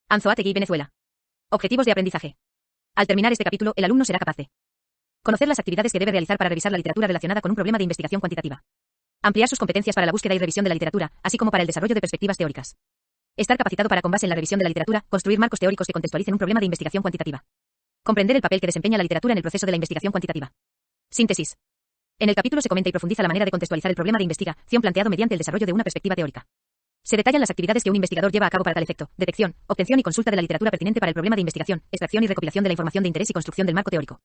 Anzoátegui, Venezuela. Objetivos de aprendizaje. Al terminar este capítulo, el alumno será capaz de conocer las actividades que debe realizar para revisar la literatura relacionada con un problema de investigación cuantitativa. Ampliar sus competencias para la búsqueda y revisión de la literatura, así como para el desarrollo de perspectivas teóricas. Estar capacitado para, con base en la revisión de la literatura, construir marcos teóricos que contextualicen un problema de investigación cuantitativa. Comprender el papel que desempeña la literatura en el proceso de la investigación cuantitativa. Síntesis. En el capítulo se comenta y profundiza la manera de contextualizar el problema de investigación planteado mediante el desarrollo de una perspectiva teórica. Se detallan las actividades que un investigador lleva a cabo para tal efecto: detección, obtención y consulta de la literatura pertinente para el problema de investigación, extracción y recopilación de la información de interés y construcción del marco teórico.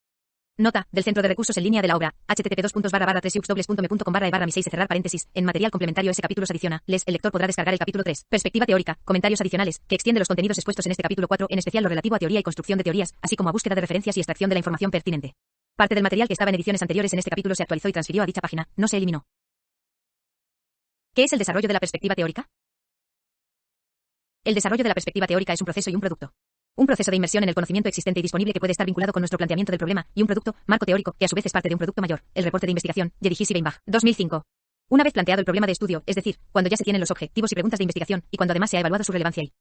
Nota, del Centro de Recursos en línea de la obra, http://3ux.me.com/mi6 cerrar paréntesis, en material complementario ese capítulo se adiciona, el lector podrá descargar el capítulo 3, perspectiva teórica, comentarios adicionales, que extiende los contenidos expuestos en este capítulo 4, en especial lo relativo a teoría y construcción de teorías, así como a búsqueda de referencias y extracción de la información pertinente. Parte del material que estaba en ediciones anteriores en este capítulo se actualizó y transfirió a dicha página, no se eliminó. ¿Qué es el desarrollo de la perspectiva teórica? El desarrollo de la perspectiva teórica es un proceso y un producto. Un proceso de inmersión en el conocimiento existente y disponible que puede estar vinculado con nuestro planteamiento del problema, y un producto, marco teórico, que a su vez es parte de un producto mayor, el reporte de investigación, Jedichisy y Weinbach, 2005. Una vez planteado el problema de estudio, es decir, cuando ya se tienen los objetivos y preguntas de investigación, y cuando además se ha evaluado su relevancia y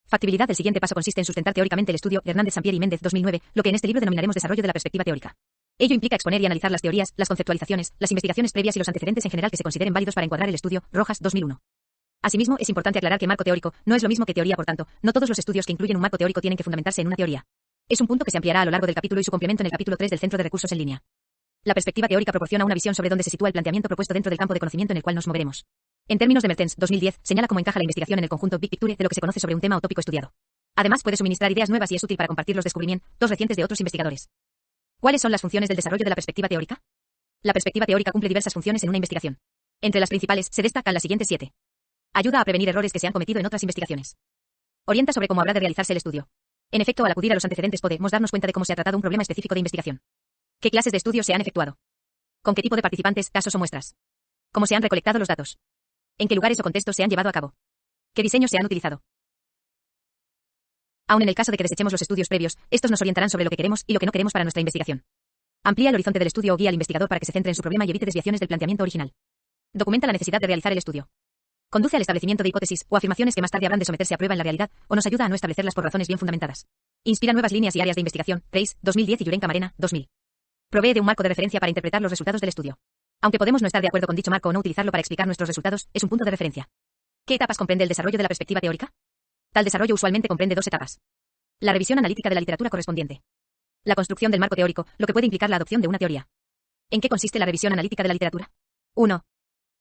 factibilidad, el siguiente paso consiste en sustentar teóricamente el estudio, Hernández, Sampieri y Méndez, 2009, lo que en este libro denominaremos desarrollo de la perspectiva teórica. Ello implica exponer y analizar las teorías, las conceptualizaciones, las investigaciones previas y los antecedentes en general que se consideren válidos para encuadrar el estudio, Rojas, 2001. Asimismo, es importante aclarar que marco teórico no es lo mismo que teoría, por tanto, no todos los estudios que incluyen un marco teórico tienen que fundamentarse en una teoría. Es un punto que se ampliará a lo largo del capítulo y su complemento en el capítulo 3 del Centro de Recursos en línea. La perspectiva teórica proporciona una visión sobre dónde se sitúa el planteamiento propuesto dentro del campo de conocimiento en el cual nos moveremos. En términos de Mertens, 2010, señala cómo encaja la investigación en el conjunto Big Picture de lo que se conoce sobre un tema o tópico estudiado. Además, puede suministrar ideas nuevas y es útil para compartir los descubrimientos recientes de otros investigadores. ¿Cuáles son las funciones del desarrollo de la perspectiva teórica? La perspectiva teórica cumple diversas funciones en una investigación. Entre las principales, se destacan las siguientes 7. Ayuda a prevenir errores que se han cometido en otras investigaciones. Orienta sobre cómo habrá de realizarse el estudio. En efecto, al acudir a los antecedentes podemos darnos cuenta de cómo se ha tratado un problema específico de investigación. ¿Qué clases de estudios se han efectuado? ¿Con qué tipo de participantes, casos o muestras? ¿Cómo se han recolectado los datos? ¿En qué lugares o contextos se han llevado a cabo? ¿Qué diseños se han utilizado? Aun en el caso de que desechemos los estudios previos, estos nos orientarán sobre lo que queremos y lo que no queremos para nuestra investigación. Amplía el horizonte del estudio o guía al investigador para que se centre en su problema y evite desviaciones del planteamiento original. Documenta la necesidad de realizar el estudio. Conduce al establecimiento de hipótesis o afirmaciones que más tarde habrán de someterse a prueba en la realidad, o nos ayuda a no establecerlas por razones bien fundamentadas. Inspira nuevas líneas y áreas de investigación, Reis, 2010 y Yuren Camarena, 2000. Provee de un marco de referencia para interpretar los resultados del estudio. Aunque podemos no estar de acuerdo con dicho marco o no utilizarlo para explicar nuestros resultados, es un punto de referencia. ¿Qué etapas comprende el desarrollo de la perspectiva teórica? Tal desarrollo usualmente comprende 2 etapas. La revisión analítica de la literatura correspondiente. La construcción del marco teórico, lo que puede implicar la adopción de una teoría. ¿En qué consiste la revisión analítica de la literatura? 1.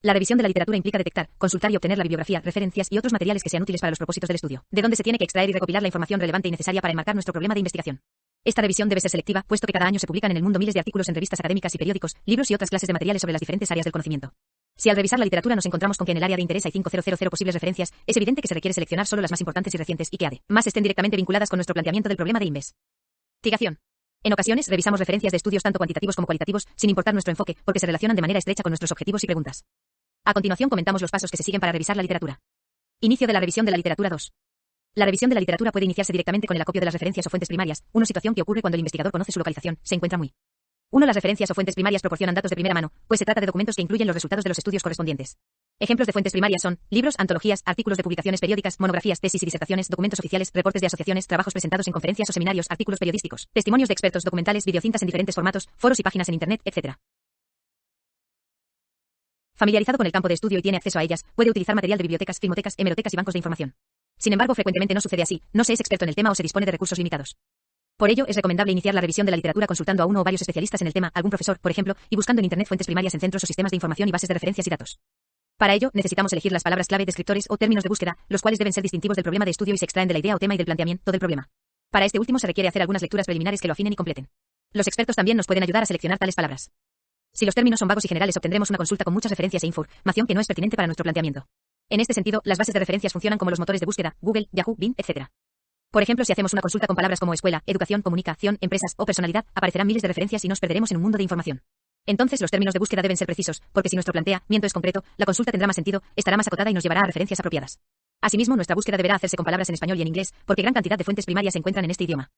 La revisión de la literatura implica detectar, consultar y obtener la bibliografía, referencias y otros materiales que sean útiles para los propósitos del estudio, de donde se tiene que extraer y recopilar la información relevante y necesaria para enmarcar nuestro problema de investigación. Esta revisión debe ser selectiva, puesto que cada año se publican en el mundo miles de artículos en revistas académicas y periódicos, libros y otras clases de materiales sobre las diferentes áreas del conocimiento. Si al revisar la literatura nos encontramos con que en el área de interés hay 5.000 posibles referencias, es evidente que se requiere seleccionar solo las más importantes y recientes y que además estén directamente vinculadas con nuestro planteamiento del problema de investigación. En ocasiones, revisamos referencias de estudios tanto cuantitativos como cualitativos, sin importar nuestro enfoque, porque se relacionan de manera estrecha con nuestros objetivos y preguntas. A continuación comentamos los pasos que se siguen para revisar la literatura. Inicio de la revisión de la literatura 2. La revisión de la literatura puede iniciarse directamente con el acopio de las referencias o fuentes primarias, una situación que ocurre cuando el investigador conoce su localización, se encuentra muy. 1. Las referencias o fuentes primarias proporcionan datos de primera mano, pues se trata de documentos que incluyen los resultados de los estudios correspondientes. Ejemplos de fuentes primarias son libros, antologías, artículos de publicaciones periódicas, monografías, tesis y disertaciones, documentos oficiales, reportes de asociaciones, trabajos presentados en conferencias o seminarios, artículos periodísticos, testimonios de expertos, documentales, videocintas en diferentes formatos, foros y páginas en internet, etc. Familiarizado con el campo de estudio y tiene acceso a ellas, puede utilizar material de bibliotecas, filmotecas, hemerotecas y bancos de información. Sin embargo, frecuentemente no sucede así, no se es experto en el tema o se dispone de recursos limitados. Por ello, es recomendable iniciar la revisión de la literatura consultando a uno o varios especialistas en el tema, algún profesor, por ejemplo, y buscando en internet fuentes primarias en centros o sistemas de información y bases de referencias y datos. Para ello, necesitamos elegir las palabras clave, descriptores o términos de búsqueda, los cuales deben ser distintivos del problema de estudio y se extraen de la idea o tema y del planteamiento del problema. Para este último se requiere hacer algunas lecturas preliminares que lo afinen y completen. Los expertos también nos pueden ayudar a seleccionar tales palabras. Si los términos son vagos y generales, obtendremos una consulta con muchas referencias e información que no es pertinente para nuestro planteamiento. En este sentido, las bases de referencias funcionan como los motores de búsqueda, Google, Yahoo, Bing, etc. Por ejemplo, si hacemos una consulta con palabras como escuela, educación, comunicación, empresas o personalidad, aparecerán miles de referencias y nos perderemos en un mundo de información. Entonces, los términos de búsqueda deben ser precisos, porque si nuestro planteamiento es concreto, la consulta tendrá más sentido, estará más acotada y nos llevará a referencias apropiadas. Asimismo, nuestra búsqueda deberá hacerse con palabras en español y en inglés, porque gran cantidad de fuentes primarias se encuentran en este idioma.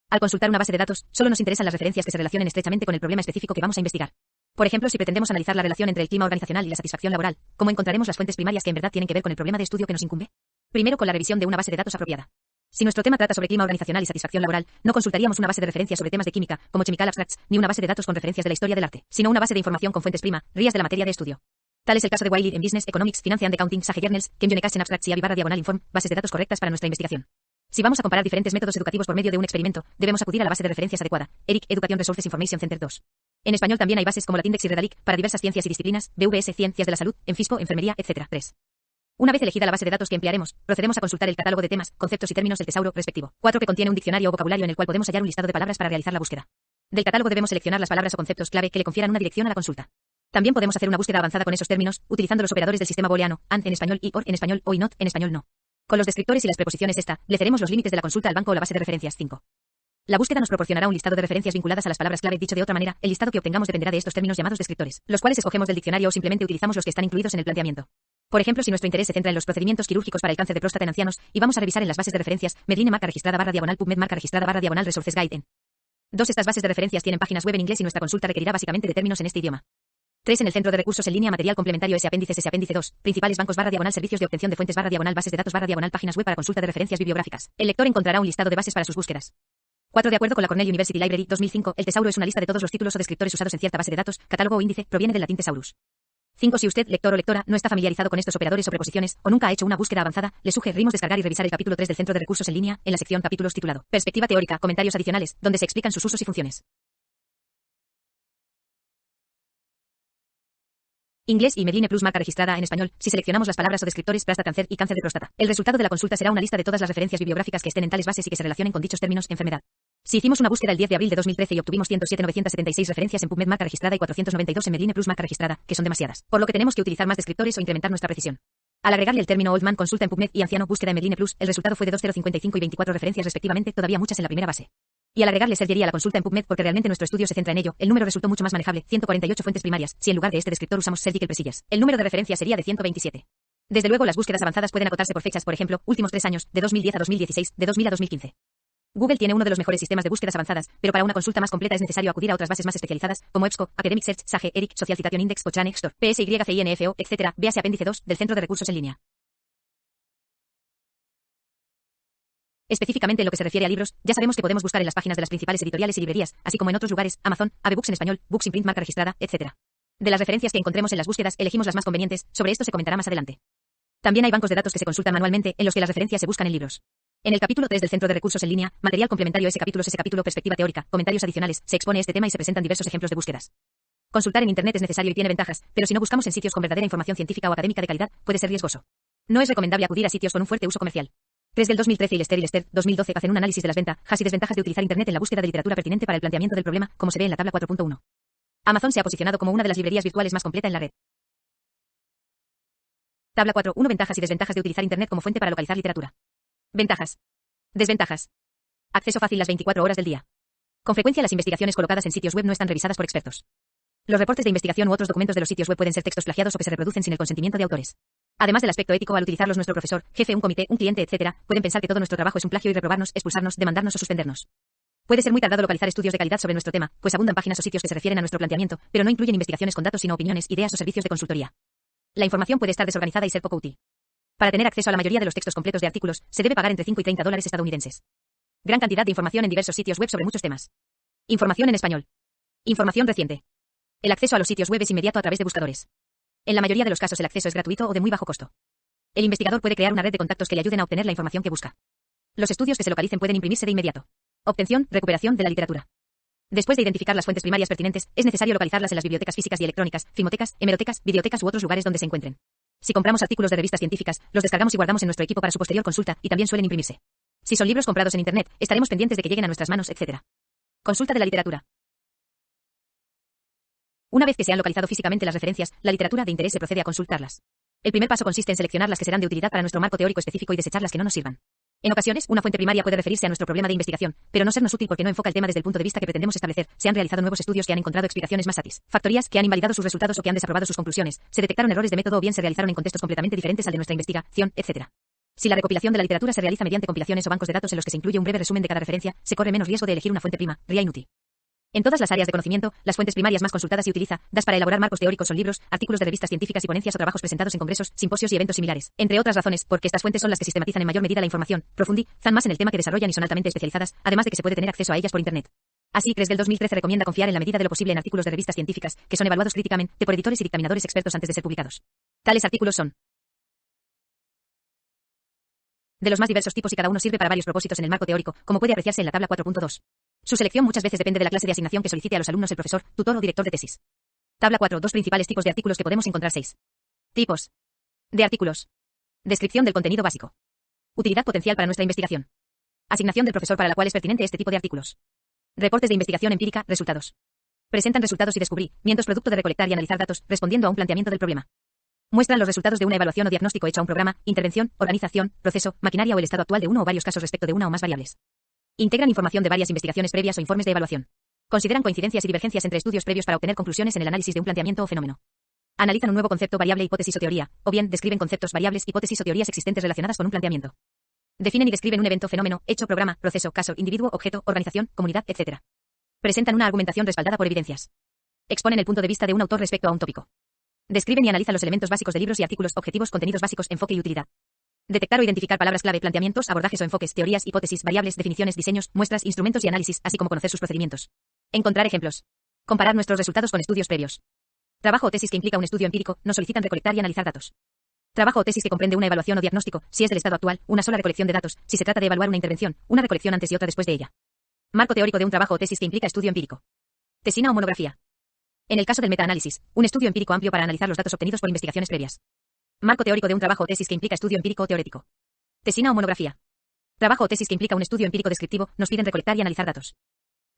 Al consultar una base de datos, solo nos interesan las referencias que se relacionen estrechamente con el problema específico que vamos a investigar. Por ejemplo, si pretendemos analizar la relación entre el clima organizacional y la satisfacción laboral, ¿cómo encontraremos las fuentes primarias que en verdad tienen que ver con el problema de estudio que nos incumbe? Primero, con la revisión de una base de datos apropiada. Si nuestro tema trata sobre clima organizacional y satisfacción laboral, no consultaríamos una base de referencias sobre temas de química, como Chemical Abstracts, ni una base de datos con referencias de la historia del arte, sino una base de información con fuentes prima, rías de la materia de estudio. Tal es el caso de Wiley en Business, Economics, Finance and Accounting, Sage Journals, Chemionecasts en Abstracts y /Inform, bases de datos correctas para nuestra investigación. Si vamos a comparar diferentes métodos educativos por medio de un experimento, debemos acudir a la base de referencias adecuada. ERIC, Education Resources Information Center 2. En español también hay bases como Latindex y Redalic para diversas ciencias y disciplinas, BVS, Ciencias de la Salud, Enfispo, Enfermería, etc. 3. Una vez elegida la base de datos que emplearemos, procedemos a consultar el catálogo de temas, conceptos y términos del tesauro respectivo. 4. Que contiene un diccionario o vocabulario en el cual podemos hallar un listado de palabras para realizar la búsqueda. Del catálogo debemos seleccionar las palabras o conceptos clave que le confieran una dirección a la consulta. También podemos hacer una búsqueda avanzada con esos términos, utilizando los operadores del sistema booleano, AND en español y OR en español o y not en español no. Con los descriptores y las preposiciones estableceremos los límites de la consulta al banco o la base de referencias. 5. La búsqueda nos proporcionará un listado de referencias vinculadas a las palabras clave. Dicho de otra manera, el listado que obtengamos dependerá de estos términos llamados descriptores, los cuales escogemos del diccionario o simplemente utilizamos los que están incluidos en el planteamiento. Por ejemplo, si nuestro interés se centra en los procedimientos quirúrgicos para el cáncer de próstata en ancianos, y vamos a revisar en las bases de referencias, Medline marca registrada /PubMed marca registrada /Resources Guide en. 2. Estas bases de referencias tienen páginas web en inglés y nuestra consulta requerirá básicamente de términos en este idioma. 3. En el centro de recursos en línea material complementario S apéndices S apéndice 2. Principales bancos /servicios de obtención de fuentes /bases de datos /páginas web para consulta de referencias bibliográficas. El lector encontrará un listado de bases para sus búsquedas. 4. De acuerdo con la Cornell University Library 2005, el tesauro es una lista de todos los títulos o descriptores usados en cierta base de datos, catálogo o índice, proviene del latín thesaurus. 5. Si usted, lector o lectora, no está familiarizado con estos operadores o preposiciones, o nunca ha hecho una búsqueda avanzada, le sugerimos descargar y revisar el capítulo 3 del Centro de Recursos en Línea, en la sección Capítulos titulado Perspectiva teórica, comentarios adicionales, donde se explican sus usos y funciones. Inglés y Medline Plus marca registrada en español, si seleccionamos las palabras o descriptores cáncer y cáncer de próstata. El resultado de la consulta será una lista de todas las referencias bibliográficas que estén en tales bases y que se relacionen con dichos términos, enfermedad. Si hicimos una búsqueda el 10 de abril de 2013 y obtuvimos 107.976 referencias en PubMed marca registrada y 492 en Medline Plus marca registrada, que son demasiadas, por lo que tenemos que utilizar más descriptores o incrementar nuestra precisión. Al agregarle el término Old Man consulta en PubMed y anciano búsqueda en Medline Plus, el resultado fue de 2055 y 24 referencias respectivamente, todavía muchas en la primera base. Y al agregarle Sergería a la consulta en PubMed porque realmente nuestro estudio se centra en ello, el número resultó mucho más manejable, 148 fuentes primarias, si en lugar de este descriptor usamos Sergical Presillas. El número de referencia sería de 127. Desde luego las búsquedas avanzadas pueden acotarse por fechas, por ejemplo, últimos 3 años, de 2010 a 2016, de 2000 a 2015. Google tiene uno de los mejores sistemas de búsquedas avanzadas, pero para una consulta más completa es necesario acudir a otras bases más especializadas, como EBSCO, Academic Search, Sage, ERIC, Social Citation Index, Cochrane, Xtor, PSYCINFO, etc. Véase apéndice 2 del Centro de Recursos en Línea. Específicamente en lo que se refiere a libros, ya sabemos que podemos buscar en las páginas de las principales editoriales y librerías, así como en otros lugares, Amazon, AbeBooks en español, Books in Print marca registrada, etc. De las referencias que encontremos en las búsquedas, elegimos las más convenientes, sobre esto se comentará más adelante. También hay bancos de datos que se consultan manualmente, en los que las referencias se buscan en libros. En el capítulo 3 del Centro de Recursos en Línea, material complementario S capítulo perspectiva teórica, comentarios adicionales, se expone este tema y se presentan diversos ejemplos de búsquedas. Consultar en Internet es necesario y tiene ventajas, pero si no buscamos en sitios con verdadera información científica o académica de calidad, puede ser riesgoso. No es recomendable acudir a sitios con un fuerte uso comercial. 3 del 2013 y Lester 2012 hacen un análisis de las ventajas y desventajas de utilizar Internet en la búsqueda de literatura pertinente para el planteamiento del problema, como se ve en la tabla 4.1. Amazon se ha posicionado como una de las librerías virtuales más completa en la red. Tabla 4.1 Ventajas y desventajas de utilizar Internet como fuente para localizar literatura. Ventajas. Desventajas. Acceso fácil las 24 horas del día. Con frecuencia las investigaciones colocadas en sitios web no están revisadas por expertos. Los reportes de investigación u otros documentos de los sitios web pueden ser textos plagiados o que se reproducen sin el consentimiento de autores. Además del aspecto ético, al utilizarlos nuestro profesor, jefe, un comité, un cliente, etc., pueden pensar que todo nuestro trabajo es un plagio y reprobarnos, expulsarnos, demandarnos o suspendernos. Puede ser muy tardado localizar estudios de calidad sobre nuestro tema, pues abundan páginas o sitios que se refieren a nuestro planteamiento, pero no incluyen investigaciones con datos sino opiniones, ideas o servicios de consultoría. La información puede estar desorganizada y ser poco útil. Para tener acceso a la mayoría de los textos completos de artículos, se debe pagar entre 5 y 30 dólares estadounidenses. Gran cantidad de información en diversos sitios web sobre muchos temas. Información en español. Información reciente. El acceso a los sitios web es inmediato a través de buscadores. En la mayoría de los casos el acceso es gratuito o de muy bajo costo. El investigador puede crear una red de contactos que le ayuden a obtener la información que busca. Los estudios que se localicen pueden imprimirse de inmediato. Obtención, recuperación de la literatura. Después de identificar las fuentes primarias pertinentes, es necesario localizarlas en las bibliotecas físicas y electrónicas, filmotecas, hemerotecas, videotecas u otros lugares donde se encuentren. Si compramos artículos de revistas científicas, los descargamos y guardamos en nuestro equipo para su posterior consulta, y también suelen imprimirse. Si son libros comprados en Internet, estaremos pendientes de que lleguen a nuestras manos, etc. Consulta de la literatura. Una vez que se han localizado físicamente las referencias, la literatura de interés se procede a consultarlas. El primer paso consiste en seleccionar las que serán de utilidad para nuestro marco teórico específico y desechar las que no nos sirvan. En ocasiones, una fuente primaria puede referirse a nuestro problema de investigación, pero no sernos útil porque no enfoca el tema desde el punto de vista que pretendemos establecer. Se han realizado nuevos estudios que han encontrado explicaciones más satisfactorias, que han invalidado sus resultados o que han desaprobado sus conclusiones. Se detectaron errores de método o bien se realizaron en contextos completamente diferentes al de nuestra investigación, etc. Si la recopilación de la literatura se realiza mediante compilaciones o bancos de datos en los que se incluye un breve resumen de cada referencia, se corre menos riesgo de elegir una fuente prima, ría inútil. En todas las áreas de conocimiento, las fuentes primarias más consultadas y utiliza DAS para elaborar marcos teóricos son libros, artículos de revistas científicas y ponencias o trabajos presentados en congresos, simposios y eventos similares. Entre otras razones, porque estas fuentes son las que sistematizan en mayor medida la información, profundizan más en el tema que desarrollan y son altamente especializadas, además de que se puede tener acceso a ellas por Internet. Así, CRES del 2013 recomienda confiar en la medida de lo posible en artículos de revistas científicas, que son evaluados críticamente por editores y dictaminadores expertos antes de ser publicados. Tales artículos son de los más diversos tipos y cada uno sirve para varios propósitos en el marco teórico, como puede apreciarse en la tabla 4.2. Su selección muchas veces depende de la clase de asignación que solicite a los alumnos el profesor, tutor o director de tesis. Tabla 4. Dos principales tipos de artículos que podemos encontrar. 6 tipos de artículos. Descripción del contenido básico. Utilidad potencial para nuestra investigación. Asignación del profesor para la cual es pertinente este tipo de artículos. Reportes de investigación empírica, resultados. Presentan resultados y descubrimientos producto de recolectar y analizar datos, respondiendo a un planteamiento del problema. Muestran los resultados de una evaluación o diagnóstico hecho a un programa, intervención, organización, proceso, maquinaria o el estado actual de uno o varios casos respecto de una o más variables. Integran información de varias investigaciones previas o informes de evaluación. Consideran coincidencias y divergencias entre estudios previos para obtener conclusiones en el análisis de un planteamiento o fenómeno. Analizan un nuevo concepto, variable, hipótesis o teoría, o bien describen conceptos, variables, hipótesis o teorías existentes relacionadas con un planteamiento. Definen y describen un evento, fenómeno, hecho, programa, proceso, caso, individuo, objeto, organización, comunidad, etc. Presentan una argumentación respaldada por evidencias. Exponen el punto de vista de un autor respecto a un tópico. Describen y analizan los elementos básicos de libros y artículos, objetivos, contenidos básicos, enfoque y utilidad. Detectar o identificar palabras clave, planteamientos, abordajes o enfoques, teorías, hipótesis, variables, definiciones, diseños, muestras, instrumentos y análisis, así como conocer sus procedimientos. Encontrar ejemplos. Comparar nuestros resultados con estudios previos. Trabajo o tesis que implica un estudio empírico, nos solicitan recolectar y analizar datos. Trabajo o tesis que comprende una evaluación o diagnóstico, si es del estado actual, una sola recolección de datos, si se trata de evaluar una intervención, una recolección antes y otra después de ella. Marco teórico de un trabajo o tesis que implica estudio empírico. Tesina o monografía. En el caso del metaanálisis, un estudio empírico amplio para analizar los datos obtenidos por investigaciones previas. Marco teórico de un trabajo o tesis que implica estudio empírico o teórico. Tesina o monografía. Trabajo o tesis que implica un estudio empírico descriptivo, nos piden recolectar y analizar datos.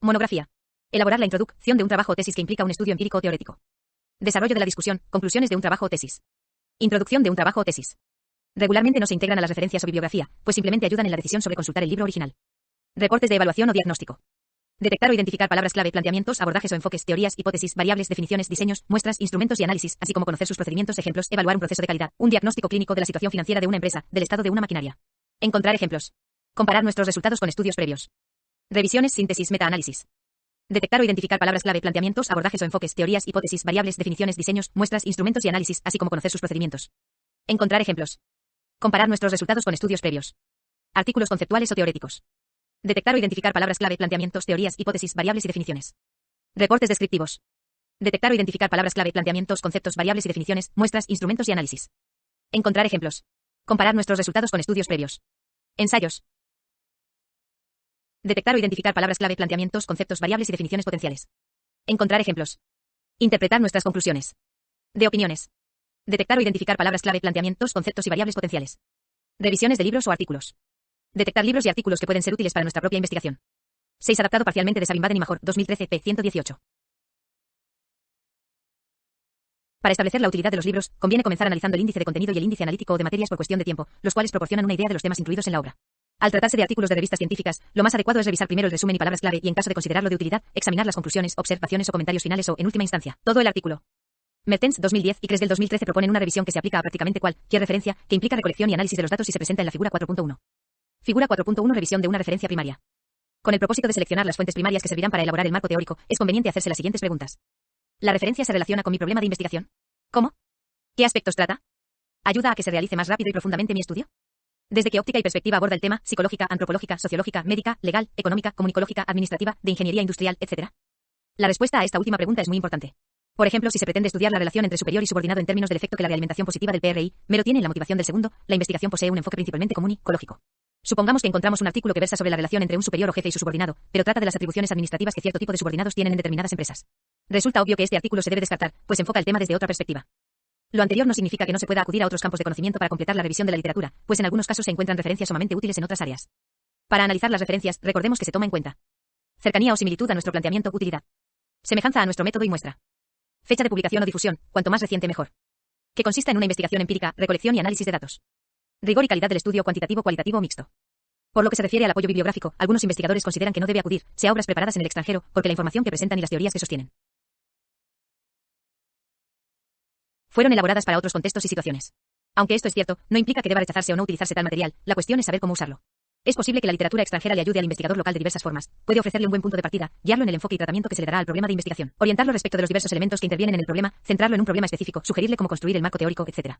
Monografía. Elaborar la introducción de un trabajo o tesis que implica un estudio empírico o teórico. Desarrollo de la discusión, conclusiones de un trabajo o tesis. Introducción de un trabajo o tesis. Regularmente no se integran a las referencias o bibliografía, pues simplemente ayudan en la decisión sobre consultar el libro original. Reportes de evaluación o diagnóstico. Detectar o identificar palabras clave, planteamientos, abordajes o enfoques, teorías, hipótesis, variables, definiciones, diseños, muestras, instrumentos y análisis, así como conocer sus procedimientos, ejemplos, evaluar un proceso de calidad, un diagnóstico clínico de la situación financiera de una empresa, del estado de una maquinaria. Encontrar ejemplos. Comparar nuestros resultados con estudios previos. Revisiones, síntesis, metaanálisis. Detectar o identificar palabras clave, planteamientos, abordajes o enfoques, teorías, hipótesis, variables, definiciones, diseños, muestras, instrumentos y análisis, así como conocer sus procedimientos. Encontrar ejemplos. Comparar nuestros resultados con estudios previos. Artículos conceptuales o teoréticos. Detectar o identificar palabras clave, planteamientos, teorías, hipótesis, variables y definiciones. Reportes descriptivos. Detectar o identificar palabras clave, planteamientos, conceptos, variables y definiciones, muestras, instrumentos y análisis. Encontrar ejemplos. Comparar nuestros resultados con estudios previos. Ensayos. Detectar o identificar palabras clave, planteamientos, conceptos, variables y definiciones potenciales. Encontrar ejemplos. Interpretar nuestras conclusiones. De opiniones. Detectar o identificar palabras clave, planteamientos, conceptos y variables potenciales. Revisiones de libros o artículos. Detectar libros y artículos que pueden ser útiles para nuestra propia investigación. 6. Adaptado parcialmente de Sabin Baden y Major, 2013, p. 118. Para establecer la utilidad de los libros, conviene comenzar analizando el índice de contenido y el índice analítico o de materias por cuestión de tiempo, los cuales proporcionan una idea de los temas incluidos en la obra. Al tratarse de artículos de revistas científicas, lo más adecuado es revisar primero el resumen y palabras clave y, en caso de considerarlo de utilidad, examinar las conclusiones, observaciones o comentarios finales o, en última instancia, todo el artículo. Mertens, 2010 y CRES del 2013 proponen una revisión que se aplica a prácticamente cualquier referencia, que implica recolección y análisis de los datos y se presenta en la figura 4.1. Figura 4.1. Revisión de una referencia primaria. Con el propósito de seleccionar las fuentes primarias que servirán para elaborar el marco teórico, es conveniente hacerse las siguientes preguntas. ¿La referencia se relaciona con mi problema de investigación? ¿Cómo? ¿Qué aspectos trata? ¿Ayuda a que se realice más rápido y profundamente mi estudio? ¿Desde qué óptica y perspectiva aborda el tema? ¿Psicológica, antropológica, sociológica, médica, legal, económica, comunicológica, administrativa, de ingeniería industrial, etc.? La respuesta a esta última pregunta es muy importante. Por ejemplo, si se pretende estudiar la relación entre superior y subordinado en términos del efecto que la realimentación positiva del PRI mero tiene en la motivación del segundo, la investigación posee un enfoque principalmente comunicológico. Supongamos que encontramos un artículo que versa sobre la relación entre un superior o jefe y su subordinado, pero trata de las atribuciones administrativas que cierto tipo de subordinados tienen en determinadas empresas. Resulta obvio que este artículo se debe descartar, pues enfoca el tema desde otra perspectiva. Lo anterior no significa que no se pueda acudir a otros campos de conocimiento para completar la revisión de la literatura, pues en algunos casos se encuentran referencias sumamente útiles en otras áreas. Para analizar las referencias, recordemos que se toma en cuenta cercanía o similitud a nuestro planteamiento, utilidad, semejanza a nuestro método y muestra, fecha de publicación o difusión, cuanto más reciente mejor, que consista en una investigación empírica, recolección y análisis de datos, rigor y calidad del estudio, cuantitativo, cualitativo o mixto. Por lo que se refiere al apoyo bibliográfico, algunos investigadores consideran que no debe acudir, sea a obras preparadas en el extranjero, porque la información que presentan y las teorías que sostienen fueron elaboradas para otros contextos y situaciones. Aunque esto es cierto, no implica que deba rechazarse o no utilizarse tal material, la cuestión es saber cómo usarlo. Es posible que la literatura extranjera le ayude al investigador local de diversas formas. Puede ofrecerle un buen punto de partida, guiarlo en el enfoque y tratamiento que se le dará al problema de investigación, orientarlo respecto de los diversos elementos que intervienen en el problema, centrarlo en un problema específico, sugerirle cómo construir el marco teórico, etc.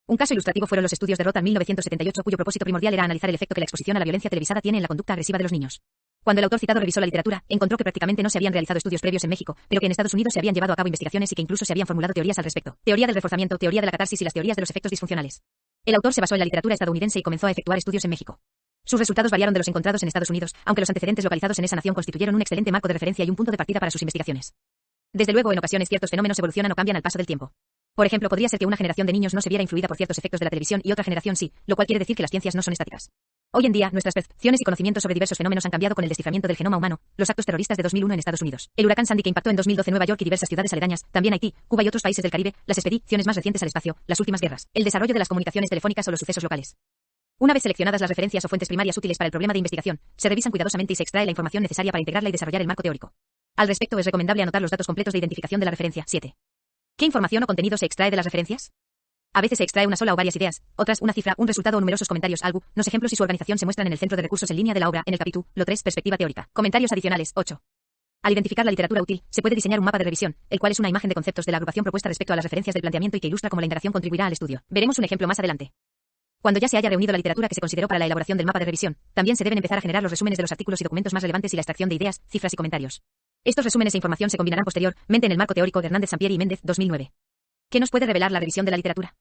Un caso ilustrativo fueron los estudios de Roth en 1978, cuyo propósito primordial era analizar el efecto que la exposición a la violencia televisada tiene en la conducta agresiva de los niños. Cuando el autor citado revisó la literatura, encontró que prácticamente no se habían realizado estudios previos en México, pero que en Estados Unidos se habían llevado a cabo investigaciones y que incluso se habían formulado teorías al respecto. Teoría del reforzamiento, teoría de la catarsis y las teorías de los efectos disfuncionales. El autor se basó en la literatura estadounidense y comenzó a efectuar estudios en México. Sus resultados variaron de los encontrados en Estados Unidos, aunque los antecedentes localizados en esa nación constituyeron un excelente marco de referencia y un punto de partida para sus investigaciones. Desde luego, en ocasiones ciertos fenómenos evolucionan o cambian al paso del tiempo. Por ejemplo, podría ser que una generación de niños no se viera influida por ciertos efectos de la televisión y otra generación sí, lo cual quiere decir que las ciencias no son estáticas. Hoy en día, nuestras percepciones y conocimientos sobre diversos fenómenos han cambiado con el desciframiento del genoma humano, los actos terroristas de 2001 en Estados Unidos, el huracán Sandy que impactó en 2012 Nueva York y diversas ciudades aledañas, también Haití, Cuba y otros países del Caribe, las expediciones más recientes al espacio, las últimas guerras, el desarrollo de las comunicaciones telefónicas o los sucesos locales. Una vez seleccionadas las referencias o fuentes primarias útiles para el problema de investigación, se revisan cuidadosamente y se extrae la información necesaria para integrarla y desarrollar el marco teórico. Al respecto, es recomendable anotar los datos completos de identificación de la referencia. 7. ¿Qué información o contenido se extrae de las referencias? A veces se extrae una sola o varias ideas, otras una cifra, un resultado o numerosos comentarios. Los ejemplos y su organización se muestran en el centro de recursos en línea de la obra, en el capítulo 3, perspectiva teórica. Comentarios adicionales. 8. Al identificar la literatura útil, se puede diseñar un mapa de revisión, el cual es una imagen de conceptos de la agrupación propuesta respecto a las referencias del planteamiento y que ilustra cómo la interacción contribuirá al estudio. Veremos un ejemplo más adelante. Cuando ya se haya reunido la literatura que se consideró para la elaboración del mapa de revisión, también se deben empezar a generar los resúmenes de los artículos y documentos más relevantes y la extracción de ideas, cifras y comentarios. Estos resúmenes e información se combinarán posteriormente en el marco teórico de Hernández Sampieri y Méndez, 2009. ¿Qué nos puede revelar la revisión de la literatura?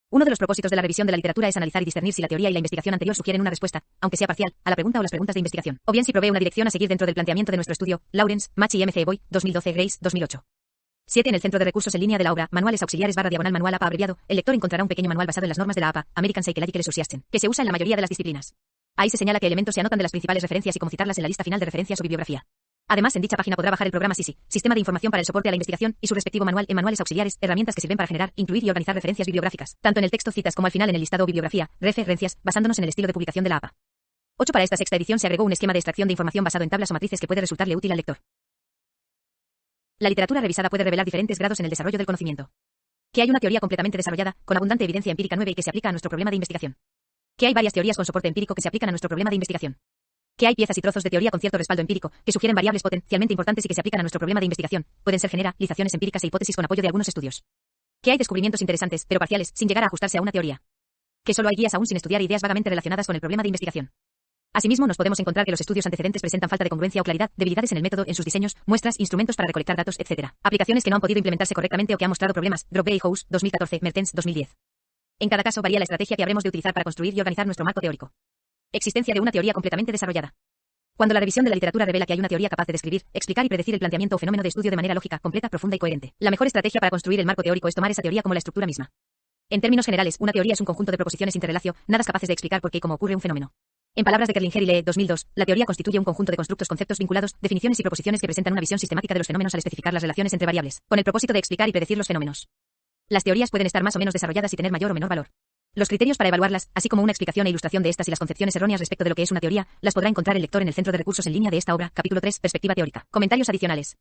Uno de los propósitos de la revisión de la literatura es analizar y discernir si la teoría y la investigación anterior sugieren una respuesta, aunque sea parcial, a la pregunta o las preguntas de investigación, o bien si provee una dirección a seguir dentro del planteamiento de nuestro estudio. Lawrence, Machi y M. C. Boy, 2012, Grace, 2008. 7. En el centro de recursos en línea de la obra, manuales auxiliares / manual APA abreviado, el lector encontrará un pequeño manual basado en las normas de la APA, American Psychological Association, que se usa en la mayoría de las disciplinas. Ahí se señala qué elementos se anotan de las principales referencias y cómo citarlas en la lista final de referencias o bibliografía. Además, en dicha página podrá bajar el programa SISI, Sistema de Información para el Soporte a la Investigación, y su respectivo manual en manuales auxiliares, herramientas que sirven para generar, incluir y organizar referencias bibliográficas, tanto en el texto citas como al final en el listado o bibliografía, referencias, basándonos en el estilo de publicación de la APA. 8. Para esta sexta edición se agregó un esquema de extracción de información basado en tablas o matrices que puede resultarle útil al lector. La literatura revisada puede revelar diferentes grados en el desarrollo del conocimiento. Que hay una teoría completamente desarrollada, con abundante evidencia empírica nueva y que se aplica a nuestro problema de investigación. Que hay varias teorías con soporte empírico que se aplican a nuestro problema de investigación. Que hay piezas y trozos de teoría con cierto respaldo empírico, que sugieren variables potencialmente importantes y que se aplican a nuestro problema de investigación. Pueden ser generalizaciones empíricas e hipótesis con apoyo de algunos estudios. Que hay descubrimientos interesantes, pero parciales, sin llegar a ajustarse a una teoría. Que solo hay guías aún sin estudiar ideas vagamente relacionadas con el problema de investigación. Asimismo, nos podemos encontrar que los estudios antecedentes presentan falta de congruencia o claridad, debilidades en el método, en sus diseños, muestras, instrumentos para recolectar datos, etc. Aplicaciones que no han podido implementarse correctamente o que han mostrado problemas. Drop House, 2014, Mertens, 2010. En cada caso varía la estrategia que habremos de utilizar para construir y organizar nuestro marco teórico. Existencia de una teoría completamente desarrollada. Cuando la revisión de la literatura revela que hay una teoría capaz de describir, explicar y predecir el planteamiento o fenómeno de estudio de manera lógica, completa, profunda y coherente, la mejor estrategia para construir el marco teórico es tomar esa teoría como la estructura misma. En términos generales, una teoría es un conjunto de proposiciones interrelacionadas capaces de explicar por qué y cómo ocurre un fenómeno. En palabras de Kerlinger y Lee, 2002, la teoría constituye un conjunto de constructos, conceptos vinculados, definiciones y proposiciones que presentan una visión sistemática de los fenómenos al especificar las relaciones entre variables, con el propósito de explicar y predecir los fenómenos. Las teorías pueden estar más o menos desarrolladas y tener mayor o menor valor. Los criterios para evaluarlas, así como una explicación e ilustración de estas y las concepciones erróneas respecto de lo que es una teoría, las podrá encontrar el lector en el centro de recursos en línea de esta obra, capítulo 3, perspectiva teórica. Comentarios adicionales.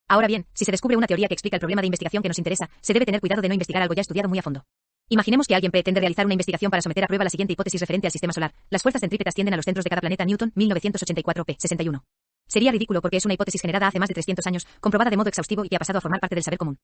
Ahora bien, si se descubre una teoría que explica el problema de investigación que nos interesa, se debe tener cuidado de no investigar algo ya estudiado muy a fondo. Imaginemos que alguien pretende realizar una investigación para someter a prueba la siguiente hipótesis referente al sistema solar. Las fuerzas centrípetas tienden a los centros de cada planeta. Newton, 1984 p. 61. Sería ridículo porque es una hipótesis generada hace más de 300 años, comprobada de modo exhaustivo y que ha pasado a formar parte del saber común.